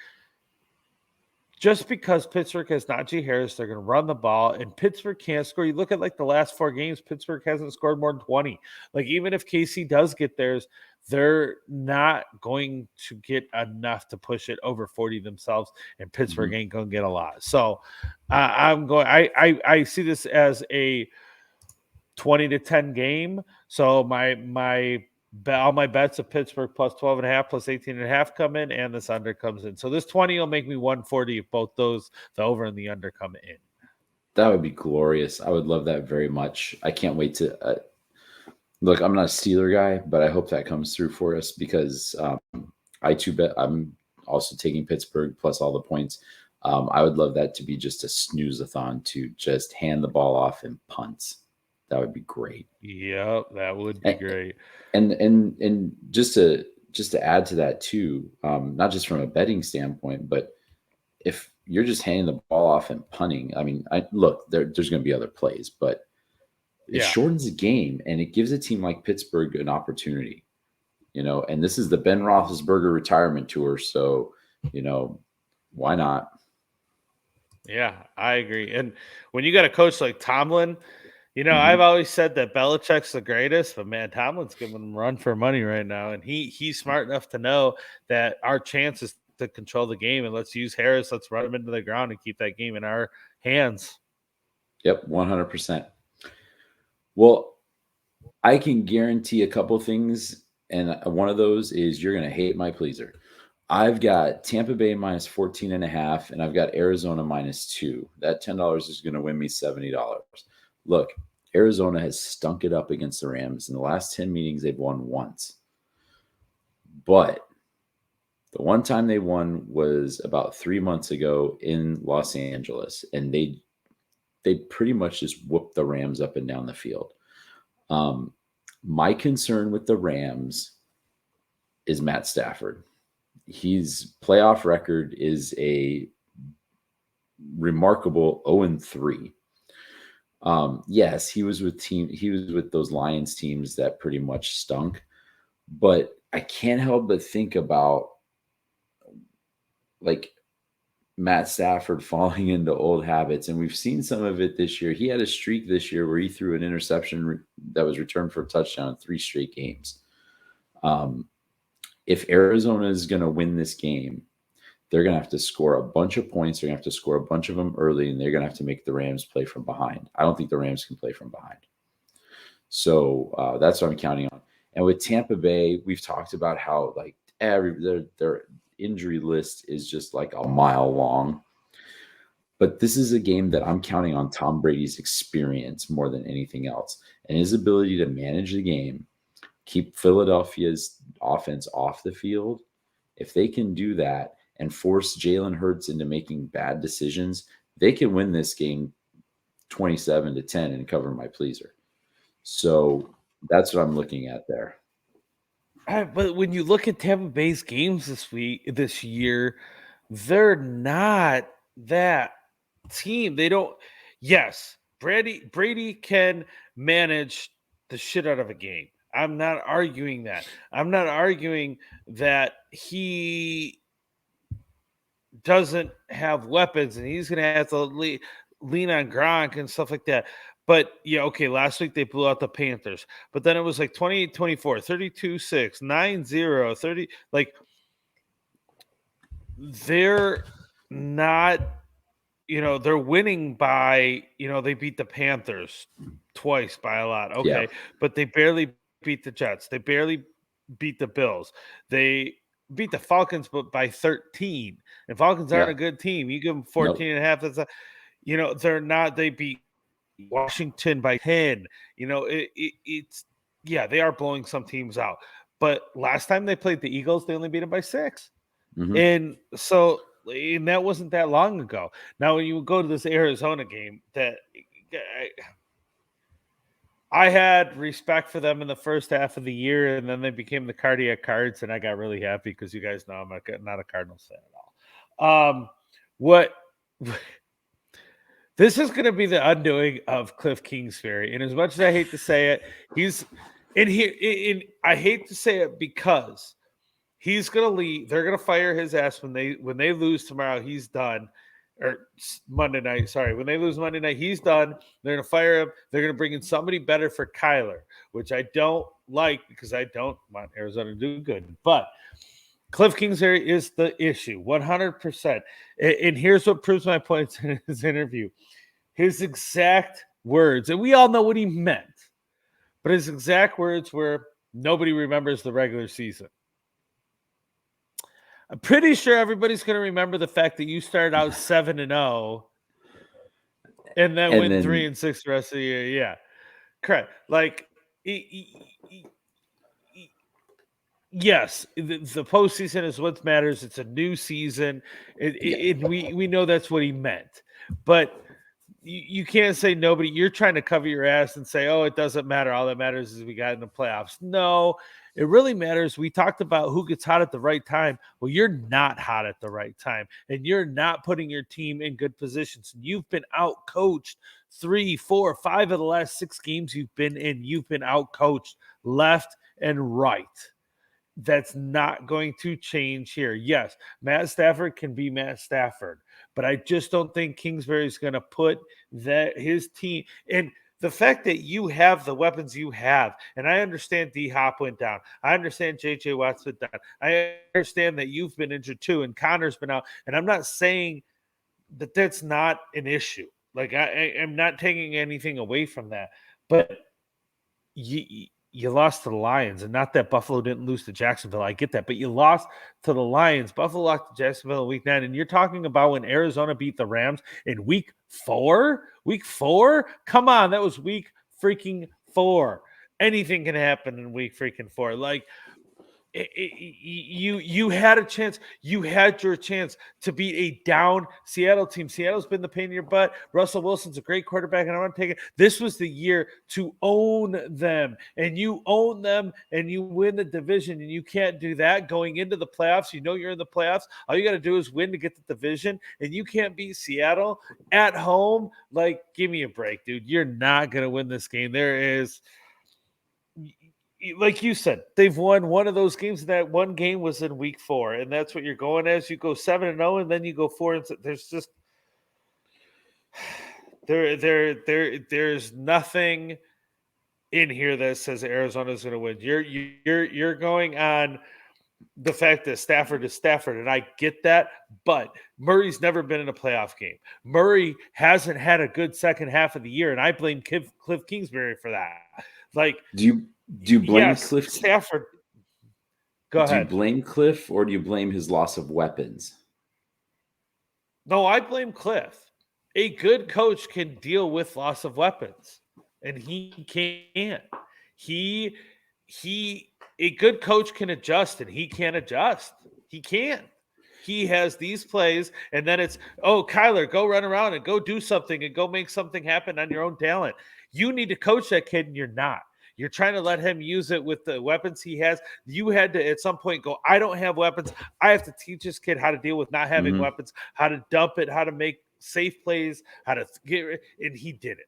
Just because Pittsburgh has Najee Harris, they're going to run the ball, and Pittsburgh can't score. You look at like the last 4 games, Pittsburgh hasn't scored more than 20. Like, even if KC does get theirs, they're not going to get enough to push it over 40 themselves, and Pittsburgh Mm-hmm. ain't going to get a lot. So I'm going. I see this as a 20-10 game. So all my bets of Pittsburgh plus 12.5 plus 18.5 come in, and this under comes in. So this 20 will make me 140 if both those, the over and the under, come in. That would be glorious. I would love that very much. I can't wait to look. I'm not a Steeler guy, but I hope that comes through for us because I too bet I'm also taking Pittsburgh plus all the points. I would love that to be just a snooze-a-thon to just hand the ball off and punts. That would be great. Yep, that would be great. And just to add to that too, not just from a betting standpoint, but if you're just handing the ball off and punting, I mean, there's going to be other plays, but it shortens the game and it gives a team like Pittsburgh an opportunity, and this is the Ben Roethlisberger retirement tour. So, why not? Yeah, I agree. And when you got a coach like Tomlin, I've Mm-hmm. always said that Belichick's the greatest, but man, Tomlin's giving him run for money right now. And he's smart enough to know that our chance is to control the game. And let's use Harris. Let's run him into the ground and keep that game in our hands. Yep, 100%. Well, I can guarantee a couple things, and one of those is you're going to hate my pleaser. I've got Tampa Bay minus 14.5, and I've got Arizona minus 2. That $10 is going to win me $70. Look, Arizona has stunk it up against the Rams. In the last 10 meetings, they've won once. But the one time they won was about 3 months ago in Los Angeles, and they pretty much just whooped the Rams up and down the field. My concern with the Rams is Matt Stafford. His playoff record is a remarkable 0-3. Yes, he was with those Lions teams that pretty much stunk. But I can't help but think about like Matt Stafford falling into old habits, and we've seen some of it this year. He had a streak this year where he threw an interception that was returned for a touchdown in 3 straight games. Um, if Arizona is going to win this game, they're going to have to score a bunch of points. They're going to have to score a bunch of them early, and they're going to have to make the Rams play from behind. I don't think the Rams can play from behind. So that's what I'm counting on. And with Tampa Bay, we've talked about how like their injury list is just like a mile long. But this is a game that I'm counting on Tom Brady's experience more than anything else, and his ability to manage the game, keep Philadelphia's offense off the field. If they can do that and force Jalen Hurts into making bad decisions, they can win this game 27-10 and cover my pleaser. So that's what I'm looking at there. But when you look at Tampa Bay's games this year, they're not that team. They don't. Yes, Brady can manage the shit out of a game. I'm not arguing that. I'm not arguing that he doesn't have weapons and he's going to have to lean on Gronk and stuff like that. But yeah, okay, last week they blew out the Panthers, but then it was like 28-24, 32-6, 9-0, 30. Like, they're not, they're winning by, they beat the Panthers twice by a lot. Yeah. Okay. But they barely beat the Jets. They barely beat the Bills. They beat the Falcons, but by 13. And Falcons aren't Yeah. a good team. You give them 14 Nope. and a half. They're not, they beat Washington by 10. It's, yeah, they are blowing some teams out. But last time they played the Eagles, they only beat them by 6. Mm-hmm. And so, and that wasn't that long ago. Now, when you go to this Arizona game, that I had respect for them in the first half of the year, and then they became the cardiac cards, and I got really happy because you guys know I'm not a Cardinals fan at all. What this is going to be the undoing of Cliff Kingsbury, and as much as I hate to say it, he's in here. I hate to say it because he's going to leave. They're going to fire his ass when they lose tomorrow. He's done. Or Monday night, sorry. When they lose Monday night, he's done. They're going to fire him. They're going to bring in somebody better for Kyler, which I don't like because I don't want Arizona to do good. But Cliff Kingsbury is the issue, 100%. And here's what proves my points in his interview. His exact words, and we all know what he meant, but his exact words were, nobody remembers the regular season. I'm pretty sure everybody's going to remember the fact that you started out 7-0 and then went 3-6 the rest of the year. Yeah, correct. Like, yes, the postseason is what matters. It's a new season. We know that's what he meant. But you can't say nobody. You're trying to cover your ass and say, oh, it doesn't matter. All that matters is we got in the playoffs. No, it really matters. We talked about who gets hot at the right time. Well, you're not hot at the right time, and you're not putting your team in good positions. You've been out coached 3, 4, 5 of the last 6 games you've been in. You've been out coached left and right. That's not going to change here. Yes, Matt Stafford can be Matt Stafford, but I just don't think Kingsbury is going to put his team. And the fact that you have the weapons you have, and I understand D-Hop went down. I understand J.J. Watts went down. I understand that you've been injured too, and Connor's been out. And I'm not saying that that's not an issue. Like, I am not taking anything away from that. But you lost to the Lions, and not that Buffalo didn't lose to Jacksonville. I get that, but you lost to the Lions. Buffalo lost to Jacksonville in week 9, and you're talking about when Arizona beat the Rams in week 4? Week 4? Come on, that was week freaking 4. Anything can happen in week freaking 4. Like, you had a chance. You had your chance to beat a down Seattle team. Seattle's been the pain in your butt. Russell Wilson's a great quarterback, and I want to take it. This was the year to own them, and you own them, and you win the division. And you can't do that going into the playoffs. You know you're in the playoffs. All you got to do is win to get the division, and you can't beat Seattle at home. Like, give me a break, dude. You're not gonna win this game. There is, like you said, they've won one of those games. That one game was in week 4, and that's what you're going as. You go 7-0, and then you go 4. And there's just there's nothing in here that says Arizona's going to win. You're going on the fact that Stafford is Stafford, and I get that, but Murray's never been in a playoff game. Murray hasn't had a good second half of the year, and I blame Cliff Kingsbury for that. Like, do you blame yes, Cliff Stafford? Go Do you ahead. blame Cliff or do you blame his loss of weapons? No, I blame Cliff. A good coach can deal with loss of weapons, and he can't. He a good coach can adjust, and he can't adjust. He can't. He has these plays, and then it's, oh, Kyler, go run around and go do something and go make something happen on your own talent. You need to coach that kid, and you're not. You're trying to let him use it with the weapons he has. You had to, at some point, go, I don't have weapons. I have to teach this kid how to deal with not having Mhm. weapons, how to dump it, how to make safe plays, how to get, and he did it.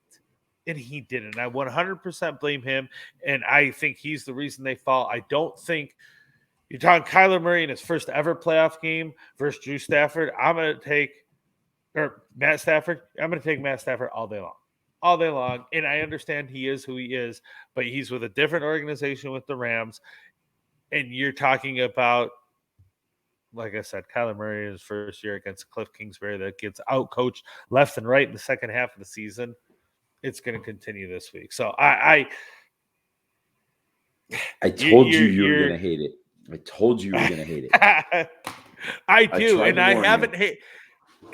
And he didn't. I 100% blame him, and I think he's the reason they fall. I don't think you're talking Kyler Murray in his first ever playoff game versus Drew Stafford. I'm going to take, or Matt Stafford. I'm going to take Matt Stafford all day long. All day long. And I understand he is who he is, but he's with a different organization with the Rams. And you're talking about, like I said, Kyler Murray in his first year against Cliff Kingsbury that gets out coached left and right in the second half of the season. It's going to continue this week. So I told you were you're gonna hate it. I told you were gonna hate it. I do, tried and to I warn haven't you. hate.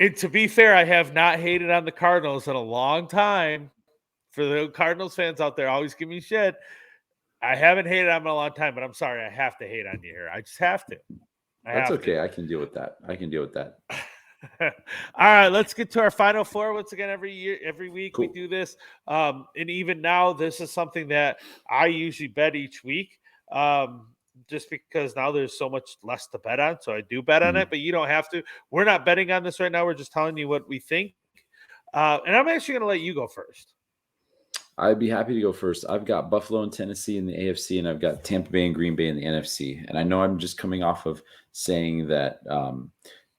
And to be fair, I have not hated on the Cardinals in a long time. For the Cardinals fans out there, always give me shit. I haven't hated on them in a long time, but I'm sorry, I have to hate on you here. I just have to. I That's have to. okay. I can deal with that. I can deal with that. All right, let's get to our final four. Once again, every week we Cool. do this, and even now, this is something that I usually bet each week, just because now there's so much less to bet on. So I do bet on Mhm. it, but you don't have to. We're not betting on this right now. We're just telling you what we think, and I'm actually going to let you go first. I'd be happy to go first. I've got Buffalo and Tennessee in the AFC, and I've got Tampa Bay and Green Bay in the NFC. And I know I'm just coming off of saying that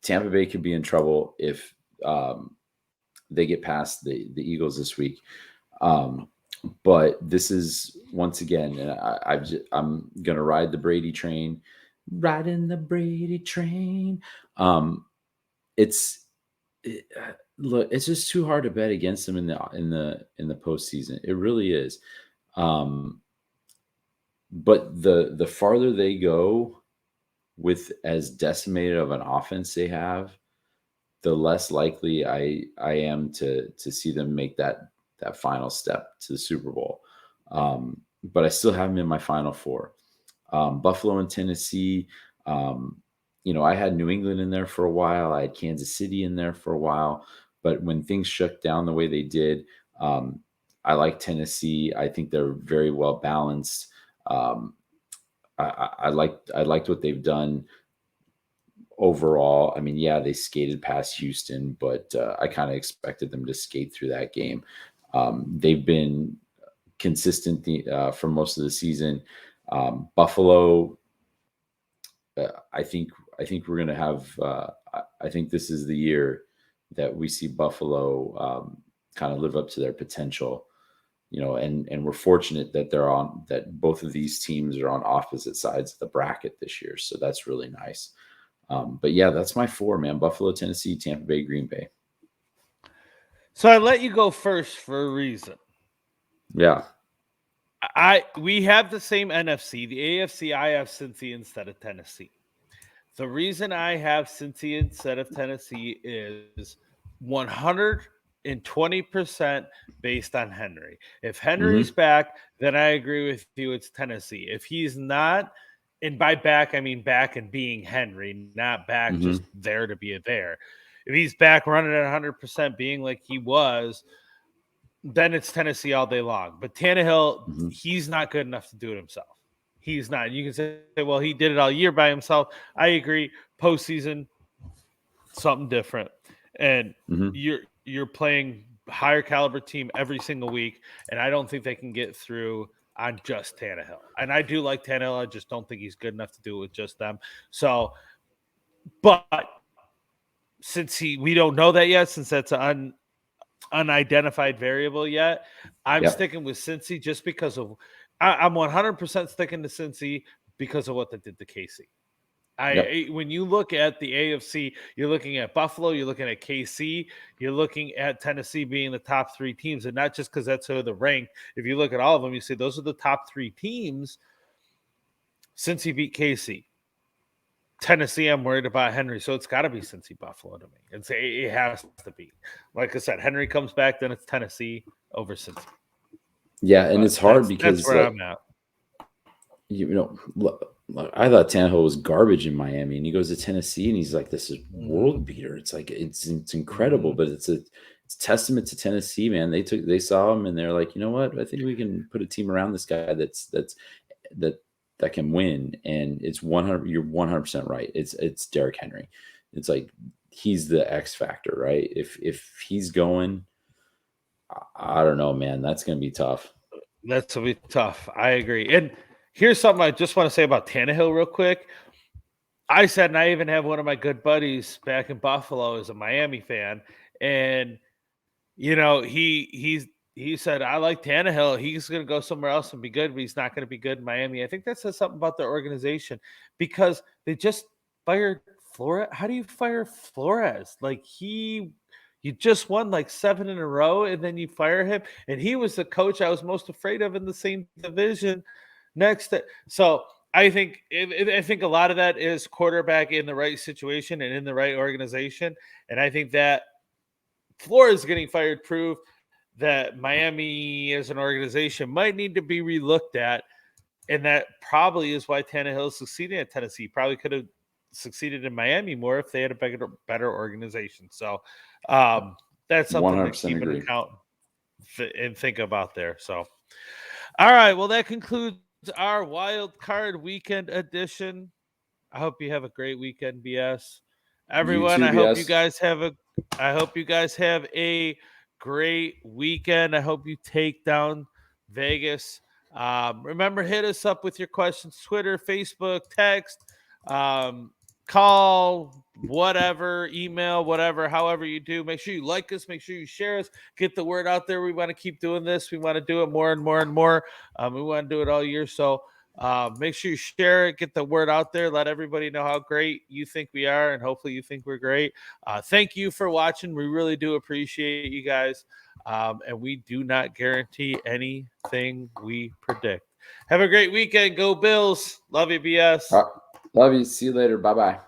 Tampa Bay could be in trouble if they get past the Eagles this week. Um, but this is once again, and I'm gonna ride the Brady train, riding the Brady train. It's look, it's just too hard to bet against them in the postseason. It really is. Um, but the farther they go with as decimated of an offense they have, the less likely I am to see them make that final step to the Super Bowl. But I still have them in my final four. Buffalo and Tennessee. I had New England in there for a while. I had Kansas City in there for a while. But when things shook down the way they did, I like Tennessee. I think they're very well balanced. Um, I liked what they've done overall. I mean, yeah, they skated past Houston, but I kind of expected them to skate through that game. They've been consistent for most of the season. Buffalo, I think we're gonna have. I think this is the year that we see Buffalo kind of live up to their potential. And we're fortunate that both of these teams are on opposite sides of the bracket this year, so that's really nice. But yeah, that's my four, man. Buffalo, Tennessee, Tampa Bay, Green Bay. So I let you go first for a reason. Yeah. We have the same NFC. The AFC, I have Cincy instead of Tennessee. The reason I have Cincy instead of Tennessee is 120% based on Henry. If Henry's Hmm. back, then I agree with you. It's Tennessee. If he's not, And by back, I mean back and being Henry, not back just Mhm. there to be there. If he's back running at 100%, being like he was, then it's Tennessee all day long. But Tannehill, Mhm. he's not good enough to do it himself. He's not. You can say, well, he did it all year by himself. I agree. Postseason, something different. And Mhm. you're playing higher caliber team every single week, and I don't think they can get through on just Tannehill. And I do like Tannehill. I just don't think he's good enough to do it with just them. So, but since we don't know that yet, since that's an unidentified variable yet, I'm Yep. sticking with Cincy just because of I'm 100% sticking to Cincy because of what they did to KC. Yep. When you look at the AFC, you're looking at Buffalo, you're looking at KC, you're looking at Tennessee being the top 3 teams, and not just because that's who they're ranked. If you look at all of them, you say those are the top 3 teams since he beat KC. Tennessee, I'm worried about Henry, so it's got to be Cincy Buffalo to me. It has to be. Like I said, Henry comes back, then it's Tennessee over Cincy. Yeah, and But it's hard that's because, where like, I'm at. look, I thought Tannehill was garbage in Miami, and he goes to Tennessee, and he's like this is Mm-hmm. world beater. It's like it's incredible, Mm-hmm. but it's a testament to Tennessee, man. They saw him, and they're like, you know what? I think we can put a team around this guy that that can win, and it's 100. You're 100% right. It's Derrick Henry. It's like he's the X factor, right? If he's going, I don't know, man. That's gonna be tough. That's gonna be tough. I agree. And here's something I just want to say about Tannehill real quick. I said, and I even have one of my good buddies back in Buffalo is a Miami fan, and he said, I like Tannehill. He's going to go somewhere else and be good, but he's not going to be good in Miami. I think that says something about their organization because they just fired Flores. How do you fire Flores? Like you just won like 7 in a row, and then you fire him, and he was the coach I was most afraid of in the same division next. So I think a lot of that is quarterback in the right situation and in the right organization, and I think that Flores getting fired proved that Miami as an organization might need to be relooked at. And that probably is why Tannehill is succeeding at Tennessee. Probably could have succeeded in Miami more if they had a better organization. So that's something to 100% keep an agree. account and think about there. So, all right. Well, that concludes our wild card weekend edition. I hope you have a great weekend, BS. You Everyone, too, BS. I hope you guys have a great weekend. I hope you take down Vegas. Remember, hit us up with your questions, Twitter, Facebook, text, um, call, whatever, email, whatever, however you do. Make sure you like us, make sure you share us, get the word out there. We want to keep doing this. We want to do it more and more and more. We want to do it all year. So make sure you share it, get the word out there, let everybody know how great you think we are, and hopefully you think we're great. Thank you for watching. We really do appreciate you guys. And we do not guarantee anything we predict. Have a great weekend. Go Bills. Love you, BS. Love you. See you later. Bye bye.